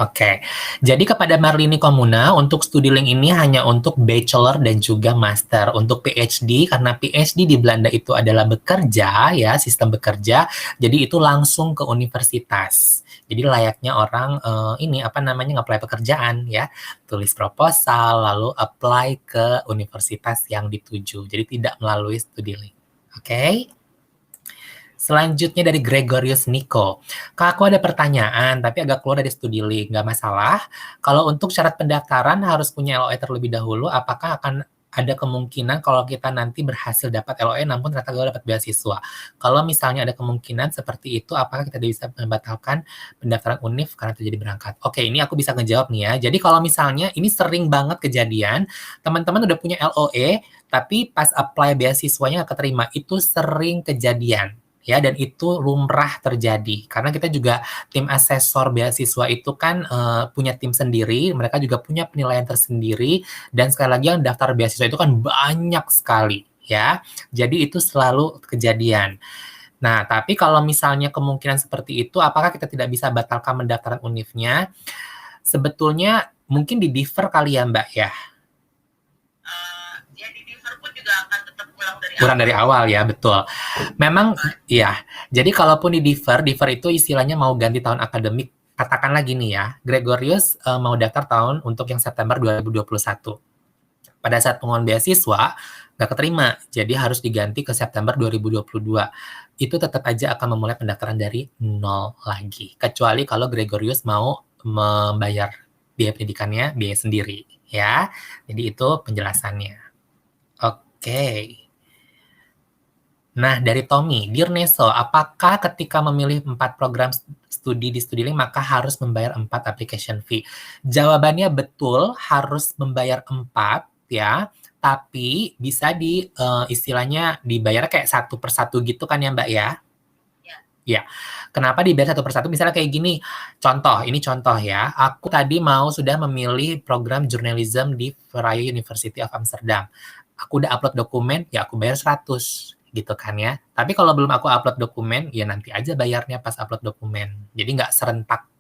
Oke, jadi kepada Marlini Komuna, untuk StudiLink ini hanya untuk bachelor dan juga master. Untuk PhD, karena PhD di Belanda itu adalah bekerja, ya, sistem bekerja, jadi itu langsung ke universitas. Jadi layaknya orang nge-apply pekerjaan, ya, tulis proposal, lalu apply ke universitas yang dituju. Jadi tidak melalui StudiLink. Oke? Selanjutnya dari Gregorius Nico. Kak, aku ada pertanyaan, tapi agak keluar dari StudiLink. Nggak masalah. Kalau untuk syarat pendaftaran harus punya LOE terlebih dahulu, apakah akan ada kemungkinan kalau kita nanti berhasil dapat LOE namun ternyata gagal dapat beasiswa? Kalau misalnya ada kemungkinan seperti itu, apakah kita bisa membatalkan pendaftaran UNIF karena terjadi berangkat? Oke, ini aku bisa ngejawab nih ya. Jadi kalau misalnya ini sering banget kejadian, teman-teman udah punya LOE, tapi pas apply beasiswanya nggak keterima, itu sering kejadian. Ya, dan itu lumrah terjadi karena kita juga tim asesor beasiswa itu kan punya tim sendiri, mereka juga punya penilaian tersendiri, dan sekali lagi yang daftar beasiswa itu kan banyak sekali, ya. Jadi itu selalu kejadian. Nah, tapi kalau misalnya kemungkinan seperti itu, apakah kita tidak bisa batalkan pendaftaran UNIF-nya? Sebetulnya mungkin di-defer kali ya, Mbak, ya? Ya di defer pun juga akan tetap Kurang dari awal ya, betul. Memang, ya. Jadi kalaupun defer itu istilahnya mau ganti tahun akademik. Katakanlah gini ya, Gregorius mau daftar tahun untuk yang September 2021. Pada saat pengumuman beasiswa, nggak keterima. Jadi harus diganti ke September 2022. Itu tetap aja akan memulai pendaftaran dari nol lagi. Kecuali kalau Gregorius mau membayar biaya pendidikannya, biaya sendiri. Ya, jadi itu penjelasannya. Oke. Nah, dari Tommy, Dear Neso, apakah ketika memilih 4 program studi di StudiLink maka harus membayar 4 application fee? Jawabannya betul, harus membayar 4 ya, tapi bisa istilahnya dibayar kayak satu persatu gitu kan ya Mbak ya? Ya, kenapa dibayar satu persatu? Misalnya kayak gini, ini contoh ya, aku tadi sudah memilih program journalism di Vrije University of Amsterdam. Aku udah upload dokumen, ya aku bayar 100 gitu kan ya. Tapi kalau belum aku upload dokumen, ya nanti aja bayarnya pas upload dokumen. Jadi nggak serentak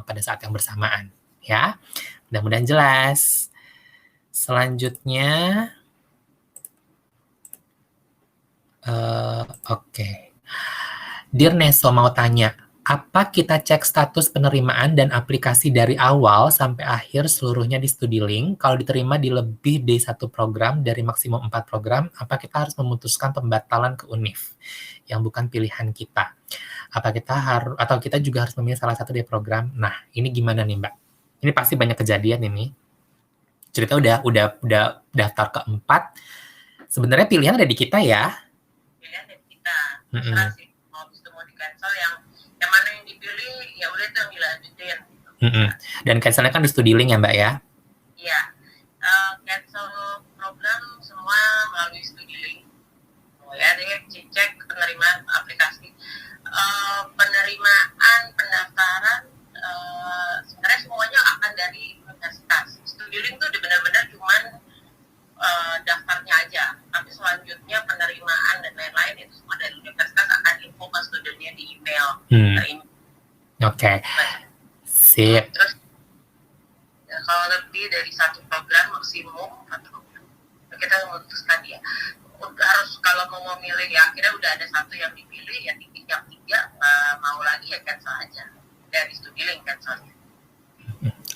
pada saat yang bersamaan. Ya, mudah-mudahan jelas. Selanjutnya, oke. Dear Neso mau tanya, apa kita cek status penerimaan dan aplikasi dari awal sampai akhir seluruhnya di StudiLink? Kalau diterima di lebih dari 1 program dari maksimum 4 program, apa kita harus memutuskan pembatalan ke UNIF yang bukan pilihan kita? Apa kita atau kita juga harus memilih salah satu dari program? Nah, ini gimana nih, Mbak? Ini pasti banyak kejadian ini. Cerita udah daftar ke-4. Sebenarnya pilihan ada di kita ya. Pilihan dari kita. Mau di cancel yang mana yang dipilih ya udah itu yang dilanjutin. Dan cancelnya kan di StudiLink ya Mbak ya? Iya, cancel program semua melalui StudiLink. Ya, dia cek penerimaan aplikasi, penerimaan pendaftaran sebenarnya semuanya akan dari universitas. StudiLink tuh benar-benar cuman Ini. Oke. Sip. Terus ya, kalau lebih dari satu program maksimum kita memutuskan ya harus kalau mau memilih ya akhirnya udah ada satu yang dipilih yang tiga mau lagi ya cancel aja dari studi link cancelnya.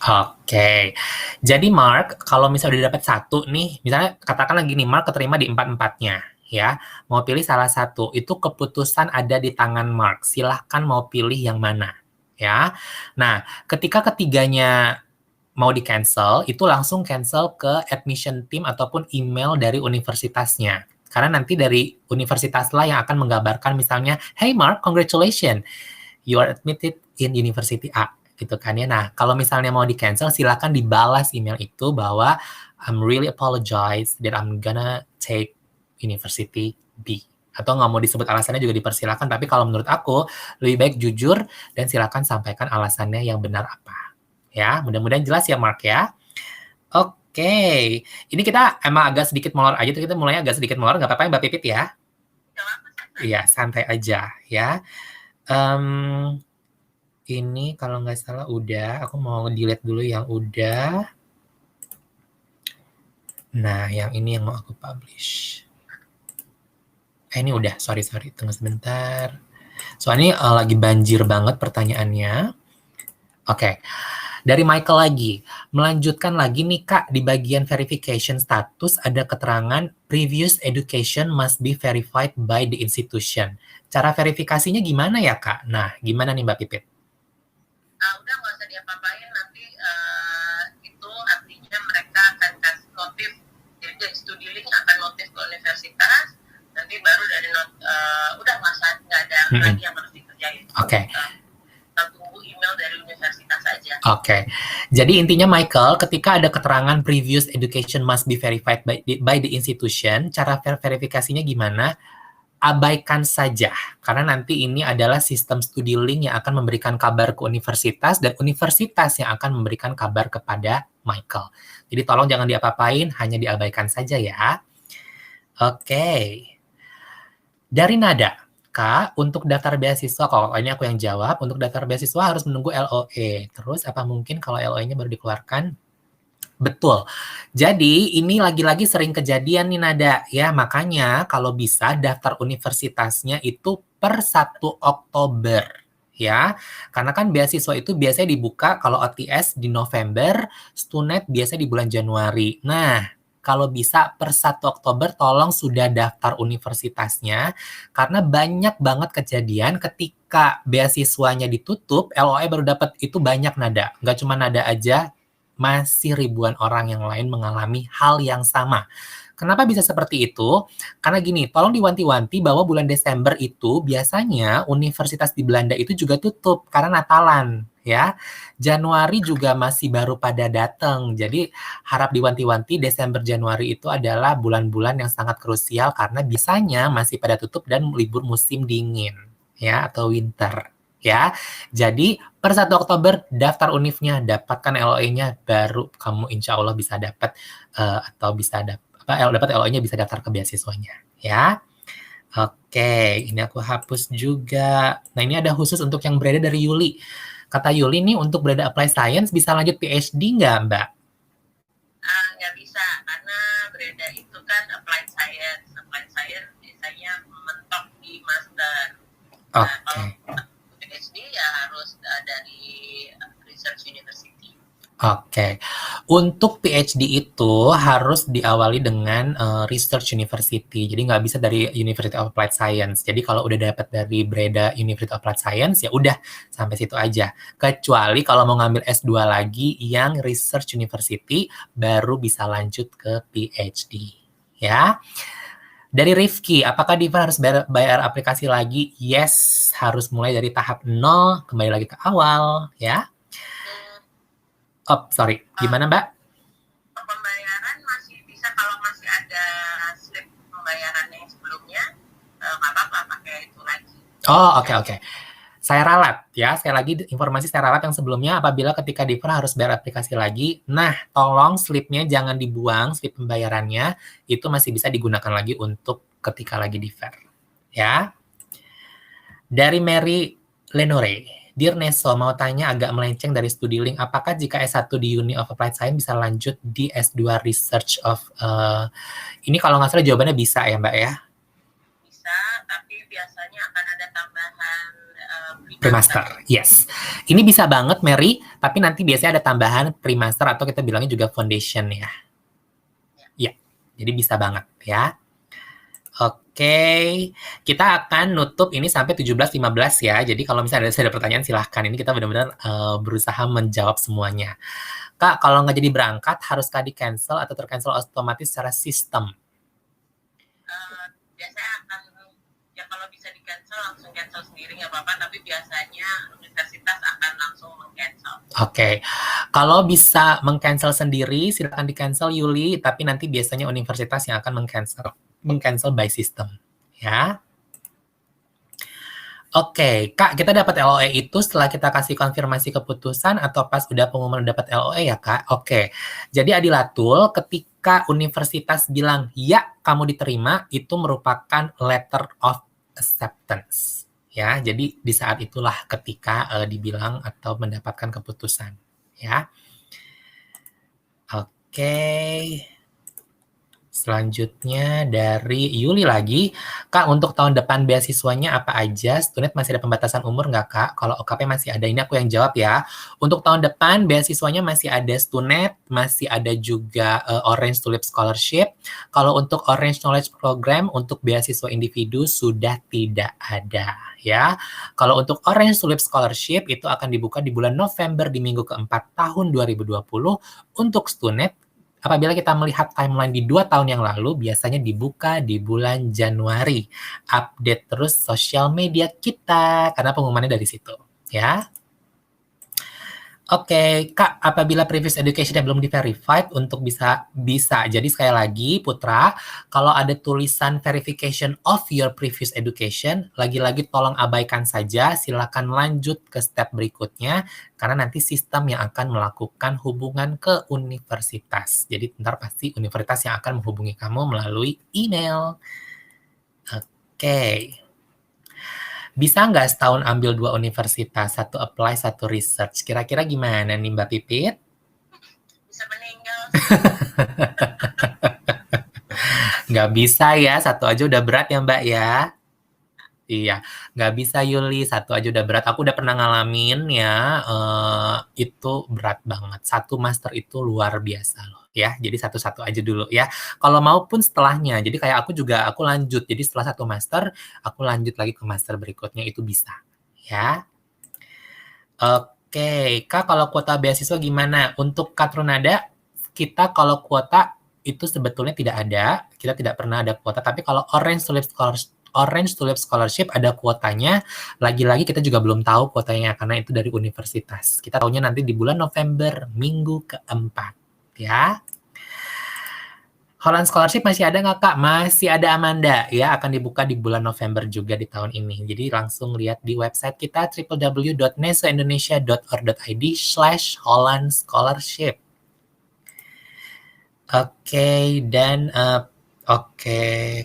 Oke. Jadi Mark, kalau misalnya udah dapat satu nih, misalnya katakanlah gini, Mark keterima di 4-4-nya, ya. Mau pilih salah satu, itu keputusan ada di tangan Mark. Silahkan mau pilih yang mana, ya. Nah, ketika ketiganya mau di-cancel, itu langsung cancel ke admission team ataupun email dari universitasnya. Karena nanti dari universitaslah yang akan menggambarkan misalnya, hey Mark, congratulations, you are admitted in University A. Gitu kan ya. Nah, kalau misalnya mau di-cancel, silakan dibalas email itu bahwa I'm really apologize that I'm gonna take University B. Atau nggak mau disebut alasannya juga dipersilakan, tapi kalau menurut aku, lebih baik jujur dan silakan sampaikan alasannya yang benar apa. Ya, mudah-mudahan jelas ya Mark ya. Oke, ini kita emang agak sedikit molor aja, kita mulai agak sedikit molor, nggak apa-apa Mbak Pipit ya? Iya, santai aja ya. Ini kalau nggak salah udah, aku mau delete dulu yang udah. Nah, yang ini yang mau aku publish. Ini udah, sorry, tunggu sebentar. Soalnya lagi banjir banget pertanyaannya. Oke, dari Michael lagi. Melanjutkan lagi nih Kak, di bagian verification status ada keterangan previous education must be verified by the institution. Cara verifikasinya gimana ya Kak? Nah, gimana nih Mbak Pipit? Udah nggak usah diapa-apain nanti itu artinya mereka akan kasih notif jadi dari studi link akan notif ke universitas nanti baru dari udah nggak ada lagi yang harus dikerjain. Oke. Kita tunggu email dari universitas saja. Oke. Jadi intinya Michael, ketika ada keterangan previous education must be verified by the institution, cara verifikasinya gimana? Abaikan saja, karena nanti ini adalah sistem studi link yang akan memberikan kabar ke universitas dan universitas yang akan memberikan kabar kepada Michael. Jadi tolong jangan diapa-apain, hanya diabaikan saja ya. Oke. Dari Nada, Kak, untuk daftar beasiswa, kalau ini aku yang jawab, untuk daftar beasiswa harus menunggu LOE. Terus apa mungkin kalau LOE-nya baru dikeluarkan? Betul. Jadi ini lagi-lagi sering kejadian nih Nada ya, makanya kalau bisa daftar universitasnya itu per 1 Oktober ya. Karena kan beasiswa itu biasanya dibuka kalau OTS di November, Stunet biasanya di bulan Januari. Nah, kalau bisa per 1 Oktober tolong sudah daftar universitasnya karena banyak banget kejadian ketika beasiswanya ditutup, LOE baru dapat itu banyak Nada. Nggak cuma Nada aja, masih ribuan orang yang lain mengalami hal yang sama. Kenapa bisa seperti itu? Karena gini, tolong diwanti-wanti bahwa bulan Desember itu biasanya universitas di Belanda itu juga tutup karena Natalan, ya. Januari juga masih baru pada datang. Jadi harap diwanti-wanti Desember Januari itu adalah bulan-bulan yang sangat krusial karena biasanya masih pada tutup dan libur musim dingin, ya, atau winter. Ya, jadi per 1 Oktober daftar univnya, dapatkan LOE-nya, baru kamu insya Allah bisa dapat atau bisa dapat LOE-nya bisa daftar ke beasiswanya, ya. Oke, ini aku hapus juga. Nah, ini ada khusus untuk yang berada dari Yuli. Kata Yuli nih, untuk berada apply science bisa lanjut PhD nggak, Mbak? Nggak bisa, karena berada itu kan applied science. Applied science biasanya mentok di master. Oke. PhD ya harus dari research university. Oke. Untuk PhD itu harus diawali dengan research university. Jadi nggak bisa dari University of Applied Science. Jadi kalau udah dapat dari Breda University of Applied Science, ya udah sampai situ aja. Kecuali kalau mau ngambil S2 lagi yang research university, baru bisa lanjut ke PhD. Ya. Dari Rifki, apakah Diva harus bayar aplikasi lagi? Yes, harus mulai dari tahap 0, kembali lagi ke awal, ya. Oh, sorry. Gimana, Mbak? Pembayaran masih bisa kalau masih ada slip pembayaran yang sebelumnya, nggak apa-apa pakai itu lagi. Oh, oke. Saya ralat, ya. Sekali lagi, informasi saya ralat yang sebelumnya, apabila ketika Diva harus bayar aplikasi lagi, nah, tolong slipnya jangan dibuang, slip pembayarannya, itu masih bisa digunakan lagi untuk ketika lagi Diva, ya. Dari Mary Lenore, Dear Neso, mau tanya agak melenceng dari studi link, apakah jika S1 di Uni of Applied Science bisa lanjut di S2 Research of... ini kalau nggak salah jawabannya bisa ya Mbak ya? Bisa, tapi biasanya akan ada tambahan Pre-master, yes. Ini bisa banget Mary, tapi nanti biasanya ada tambahan pre-master atau kita bilangnya juga foundation ya. Ya, jadi bisa banget ya. Oke, kita akan nutup ini sampai 17.15 ya. Jadi kalau misalnya ada pertanyaan silahkan. Ini kita benar-benar berusaha menjawab semuanya. Kak, kalau nggak jadi berangkat, haruskah di-cancel atau ter-cancel otomatis secara sistem? Biasanya akan, ya kalau bisa di-cancel, langsung cancel sendiri nggak apa-apa. Tapi biasanya universitas akan langsung meng-cancel. Oke, kalau bisa meng-cancel sendiri, silakan di-cancel Yuli. Tapi nanti biasanya universitas yang akan meng-cancel by system. Ya. Oke, Kak, kita dapat LOE itu setelah kita kasih konfirmasi keputusan atau pas udah pengumuman dapat LOE ya, Kak? Oke, jadi Adilatul ketika universitas bilang, ya kamu diterima, itu merupakan letter of acceptance. Ya, jadi di saat itulah ketika dibilang atau mendapatkan keputusan. Ya. Oke. Selanjutnya dari Yuli lagi, Kak untuk tahun depan beasiswanya apa aja? Student masih ada pembatasan umur nggak Kak? Kalau OKP masih ada, ini aku yang jawab ya. Untuk tahun depan beasiswanya masih ada Student, masih ada juga Orange Tulip Scholarship. Kalau untuk Orange Knowledge Program, untuk beasiswa individu sudah tidak ada ya. Kalau untuk Orange Tulip Scholarship itu akan dibuka di bulan November di minggu keempat tahun 2020. Untuk Student, apabila kita melihat timeline di 2 tahun yang lalu, biasanya dibuka di bulan Januari. Update terus sosial media kita, karena pengumumannya dari situ. Ya. Oke, Kak, apabila previous education yang belum di-verified untuk bisa. Jadi sekali lagi, Putra, kalau ada tulisan verification of your previous education, lagi-lagi tolong abaikan saja, silakan lanjut ke step berikutnya, karena nanti sistem yang akan melakukan hubungan ke universitas. Jadi ntar pasti universitas yang akan menghubungi kamu melalui email. Oke. Bisa nggak setahun ambil 2 universitas, 1 apply, 1 research? Kira-kira gimana nih Mbak Pipit? Bisa meninggal. Nggak bisa ya, 1 aja udah berat ya Mbak ya? Iya, nggak bisa Yuli, 1 aja udah berat. Aku udah pernah ngalamin ya, itu berat banget. 1 master itu luar biasa loh ya. Jadi 1-1 aja dulu ya. Kalau mau pun setelahnya. Jadi kayak aku lanjut. Jadi setelah 1 master, aku lanjut lagi ke master berikutnya itu bisa ya. Oke, Kak kalau kuota beasiswa gimana? Untuk Katronada, kita kalau kuota itu sebetulnya tidak ada. Kita tidak pernah ada kuota. Tapi kalau Orange Tulip Scholarship ada kuotanya. Lagi-lagi kita juga belum tahu kuotanya karena itu dari universitas. Kita tahunya nanti di bulan November, minggu keempat. Ya. Holland Scholarship masih ada nggak Kak? Masih ada Amanda ya, akan dibuka di bulan November juga di tahun ini. Jadi langsung lihat di website kita www.nesoindonesia.org.id/Holland Scholarship. Oke, dan Oke,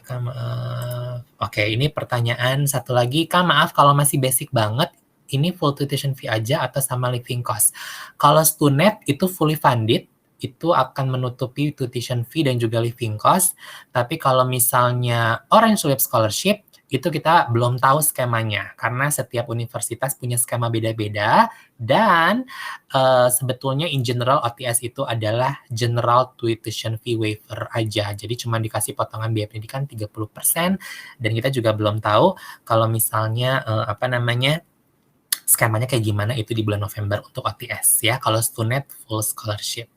ini pertanyaan satu lagi. Kak, maaf kalau masih basic banget, ini full tuition fee aja atau sama living cost? Kalau Stunet itu fully funded, itu akan menutupi tuition fee dan juga living cost. Tapi kalau misalnya Orange Tulip Scholarship, itu kita belum tahu skemanya. Karena setiap universitas punya skema beda-beda. Dan sebetulnya in general OTS itu adalah general tuition fee waiver aja. Jadi cuma dikasih potongan biaya pendidikan 30%. Dan kita juga belum tahu kalau misalnya skemanya kayak gimana itu di bulan November untuk OTS ya. Kalau Stunet full scholarship.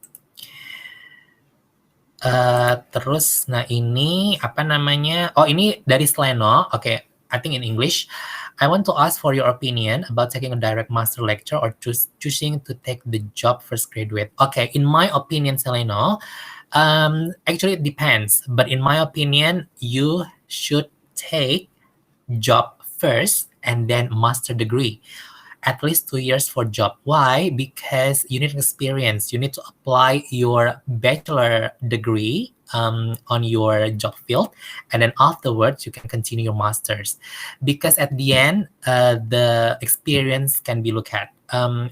Terus, nah ini ini dari Sleno. Okay, I think in English. I want to ask for your opinion about taking a direct master lecture or choosing to take the job first graduate. Okay, in my opinion, Seleno, actually it depends. But in my opinion, you should take job first and then master degree. At least 2 years for job. Why? Because you need experience. You need to apply your bachelor degree on your job field, and then afterwards you can continue your masters, because at the end the experience can be looked at,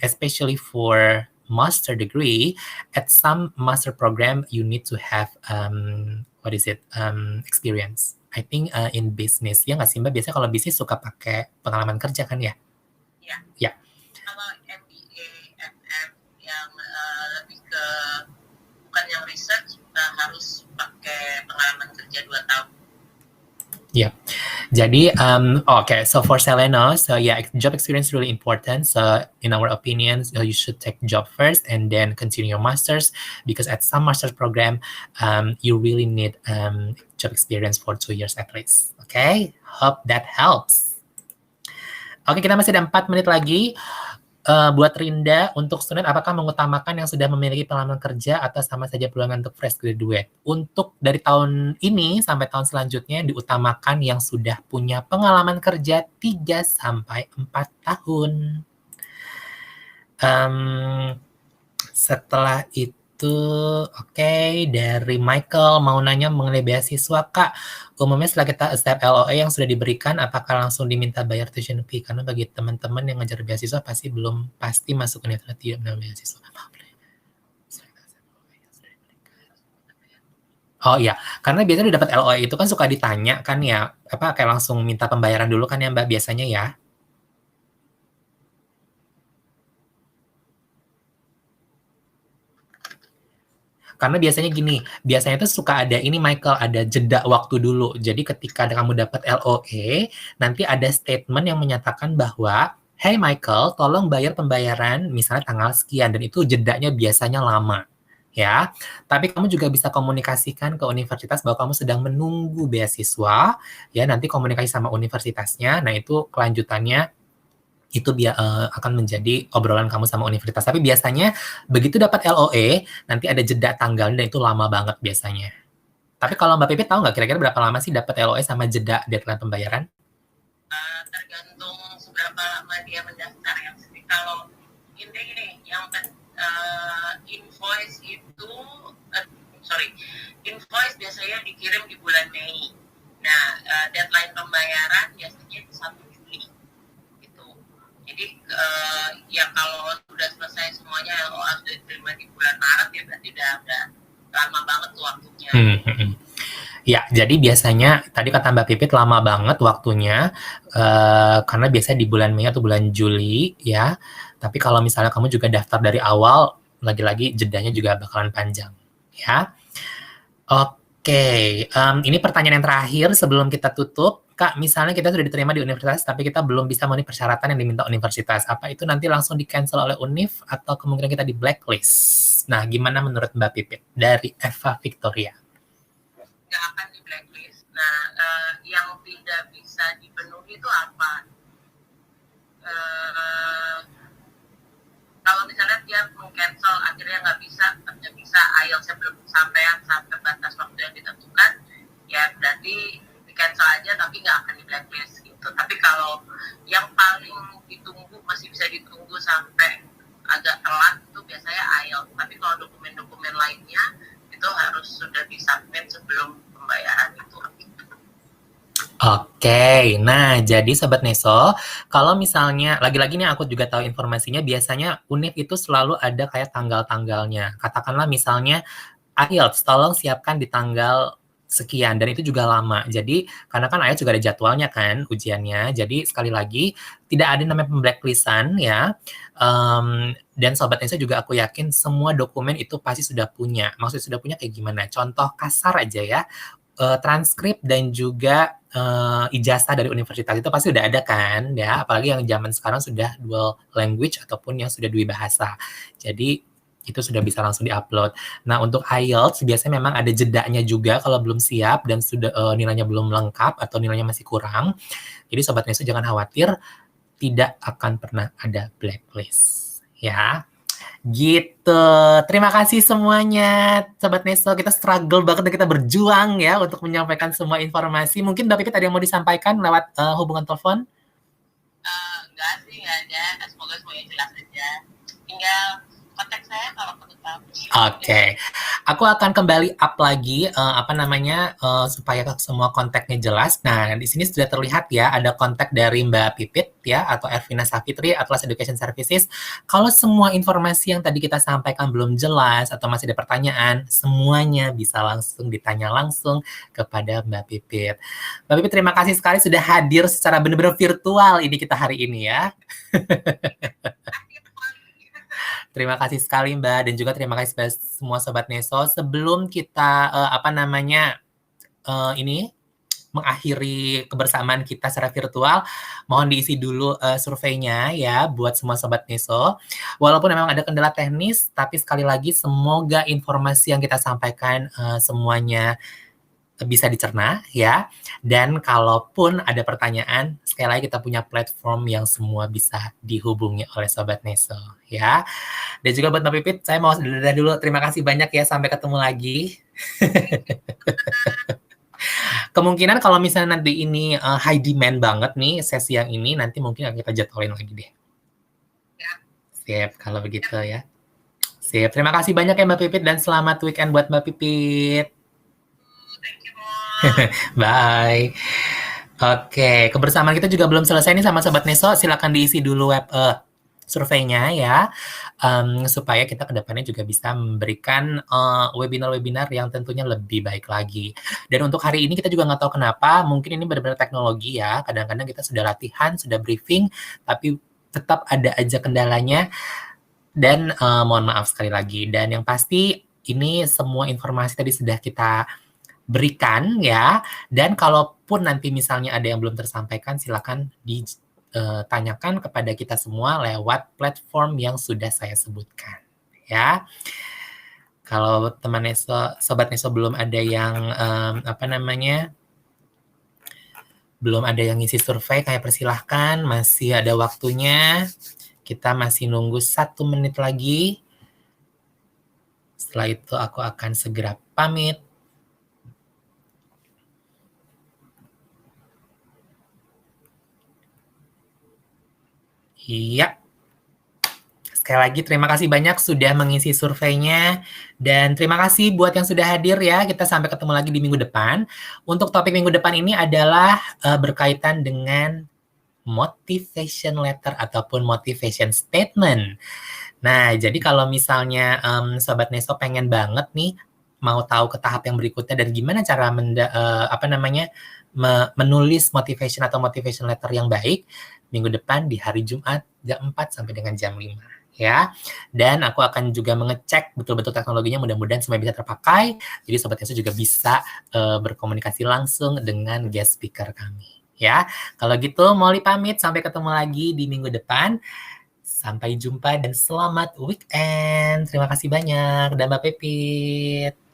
especially for master degree. At some master program you need to have experience. I think in business, ya nggak sih Mbak? Biasanya kalau bisnis suka pakai pengalaman kerja kan ya? Ya. Ya. Kalau MBA, MM yang lebih ke bukan yang research, harus pakai pengalaman kerja 2 tahun. Yeah. Jadi, okay. So for Selena, job experience is really important. So in our opinions, you should take job first and then continue your masters, because at some master's program, you really need job experience for 2 years at least. Okay, hope that helps. Oke, kita masih ada 4 menit lagi. Buat Rinda, untuk student apakah mengutamakan yang sudah memiliki pengalaman kerja atau sama saja peluang untuk fresh graduate? Untuk dari tahun ini sampai tahun selanjutnya diutamakan yang sudah punya pengalaman kerja 3-4 tahun. Setelah itu, dari Michael mau nanya mengenai beasiswa, Kak. Umumnya setelah kita accept LOA yang sudah diberikan, apakah langsung diminta bayar tuition fee? Karena bagi teman-teman yang ngejar beasiswa belum pasti masuk universitas tidak mendapat beasiswa. Oh iya, karena biasanya dapat LOA itu kan suka ditanya kan ya, kayak langsung minta pembayaran dulu kan ya Mbak biasanya ya? Karena biasanya gini, biasanya itu suka ada ini Michael, ada jeda waktu dulu. Jadi ketika kamu dapat LOE, nanti ada statement yang menyatakan bahwa, hey Michael, tolong bayar pembayaran misalnya tanggal sekian, dan itu jedanya biasanya lama. Ya, tapi kamu juga bisa komunikasikan ke universitas bahwa kamu sedang menunggu beasiswa, ya nanti komunikasi sama universitasnya, nah itu kelanjutannya itu akan menjadi obrolan kamu sama universitas. Tapi biasanya begitu dapat LOE, nanti ada jeda tanggal dan itu lama banget biasanya. Tapi kalau Mbak Pipit tahu nggak kira-kira berapa lama sih dapat LOE sama jeda deadline pembayaran? Tergantung seberapa lama dia mendaftar ya. Kalau ini yang invoice itu, invoice biasanya dikirim di bulan Mei. Nah, deadline pembayaran biasanya di 1 Juli. Gitu. Jadi, ya kalau sudah selesai semuanya, sudah diterima di bulan Maret, ya berarti udah lama banget tuh waktunya. Ya, jadi biasanya tadi kata Mbak Pipit lama banget waktunya, karena biasanya di bulan Mei atau bulan Juli, ya. Tapi kalau misalnya kamu juga daftar dari awal, lagi-lagi jedanya juga bakalan panjang, ya. Oke, ini pertanyaan yang terakhir sebelum kita tutup. Kak, misalnya kita sudah diterima di universitas, tapi kita belum bisa memenuhi persyaratan yang diminta universitas. Apa itu nanti langsung di-cancel oleh UNIF atau kemungkinan kita di blacklist? Nah, gimana menurut Mbak Pipit? Dari Eva Victoria. Nggak akan di blacklist. Nah, yang tidak bisa dipenuhi itu apa? Kalau misalnya dia meng-cancel akhirnya nggak bisa IELTS-nya belum sampai batas waktu yang ditentukan, ya berarti di-cancel aja tapi nggak akan di blacklist gitu. Tapi kalau yang paling ditunggu masih bisa ditunggu sampai agak telat itu biasanya IELTS. Tapi kalau dokumen-dokumen lainnya itu harus sudah disubmit sebelum pembayaran itu. Oke, nah jadi Sobat Neso, kalau misalnya, lagi-lagi nih aku juga tahu informasinya, biasanya UNIF itu selalu ada kayak tanggal-tanggalnya. Katakanlah misalnya IELTS, tolong siapkan di tanggal sekian, dan itu juga lama. Jadi, karena kan IELTS juga ada jadwalnya kan, ujiannya. Jadi, sekali lagi, tidak ada namanya pemblacklistan ya. Dan Sobat Neso juga aku yakin semua dokumen itu pasti sudah punya. Maksudnya sudah punya kayak gimana? Contoh kasar aja ya. Transkrip dan juga ijazah dari universitas itu pasti udah ada kan ya, apalagi yang zaman sekarang sudah dual language ataupun yang sudah dua bahasa, jadi itu sudah bisa langsung diupload. Nah untuk IELTS biasanya memang ada jedanya juga kalau belum siap dan sudah nilainya belum lengkap atau nilainya masih kurang, jadi Sobat Neso jangan khawatir, tidak akan pernah ada blacklist ya. Gitu. Terima kasih semuanya, Sobat Neso. Kita struggle banget dan kita berjuang ya untuk menyampaikan semua informasi. Mungkin Mbak Pipit ada yang mau disampaikan lewat hubungan telepon? Enggak sih, enggak ada. Semoga semuanya jelas aja. Tinggal kontak saya kalau tetap. Oke, aku akan kembali up lagi supaya semua kontaknya jelas. Nah, di sini sudah terlihat ya ada kontak dari Mbak Pipit ya atau Ervina Safitri Atlas Education Services. Kalau semua informasi yang tadi kita sampaikan belum jelas atau masih ada pertanyaan, semuanya bisa langsung ditanya langsung kepada Mbak Pipit. Mbak Pipit, terima kasih sekali sudah hadir secara benar-benar virtual ini kita hari ini ya. Terima kasih sekali Mbak, dan juga terima kasih kepada semua Sobat Neso. Sebelum kita ini mengakhiri kebersamaan kita secara virtual, mohon diisi dulu surveinya ya buat semua Sobat Neso. Walaupun memang ada kendala teknis, tapi sekali lagi semoga informasi yang kita sampaikan semuanya bisa dicerna ya. Dan kalaupun ada pertanyaan, sekali lagi kita punya platform yang semua bisa dihubungi oleh Sobat Neso ya. Dan juga buat Mbak Pipit, saya mau dadah dulu. Terima kasih banyak ya, sampai ketemu lagi. Kemungkinan kalau misalnya nanti ini high demand banget nih sesi yang ini, nanti mungkin akan kita jadwalin lagi deh. Siap, kalau begitu ya. Siap, terima kasih banyak ya Mbak Pipit, dan selamat weekend buat Mbak Pipit. Bye. Oke, kebersamaan kita juga belum selesai nih sama Sobat Neso. Silakan diisi dulu surveinya ya, supaya kita kedepannya juga bisa memberikan webinar-webinar yang tentunya lebih baik lagi. Dan untuk hari ini kita juga nggak tahu kenapa, mungkin ini benar-benar teknologi ya. Kadang-kadang kita sudah latihan, sudah briefing, tapi tetap ada aja kendalanya. Dan mohon maaf sekali lagi. Dan yang pasti ini semua informasi tadi sudah kita berikan ya, dan kalaupun nanti misalnya ada yang belum tersampaikan, silakan ditanyakan kepada kita semua lewat platform yang sudah saya sebutkan ya. Kalau teman Neso, Sobat Neso belum ada yang belum ada yang ngisi survei, kayak persilahkan, masih ada waktunya. Kita masih nunggu 1 menit lagi. Setelah itu aku akan segera pamit. Iya. Sekali lagi terima kasih banyak sudah mengisi surveinya, dan terima kasih buat yang sudah hadir ya. Kita sampai ketemu lagi di minggu depan. Untuk topik minggu depan ini adalah berkaitan dengan motivation letter ataupun motivation statement. Nah, jadi kalau misalnya Sobat Neso pengen banget nih mau tahu ke tahap yang berikutnya dan gimana cara menulis motivation atau motivation letter yang baik, minggu depan di hari Jumat jam 4 sampai dengan jam 5 ya. Dan aku akan juga mengecek betul-betul teknologinya, mudah-mudahan semua bisa terpakai. Jadi Sobat Neso juga bisa berkomunikasi langsung dengan guest speaker kami ya. Kalau gitu Molly pamit, sampai ketemu lagi di minggu depan. Sampai jumpa dan selamat weekend. Terima kasih banyak. Dan Mbak Pipit.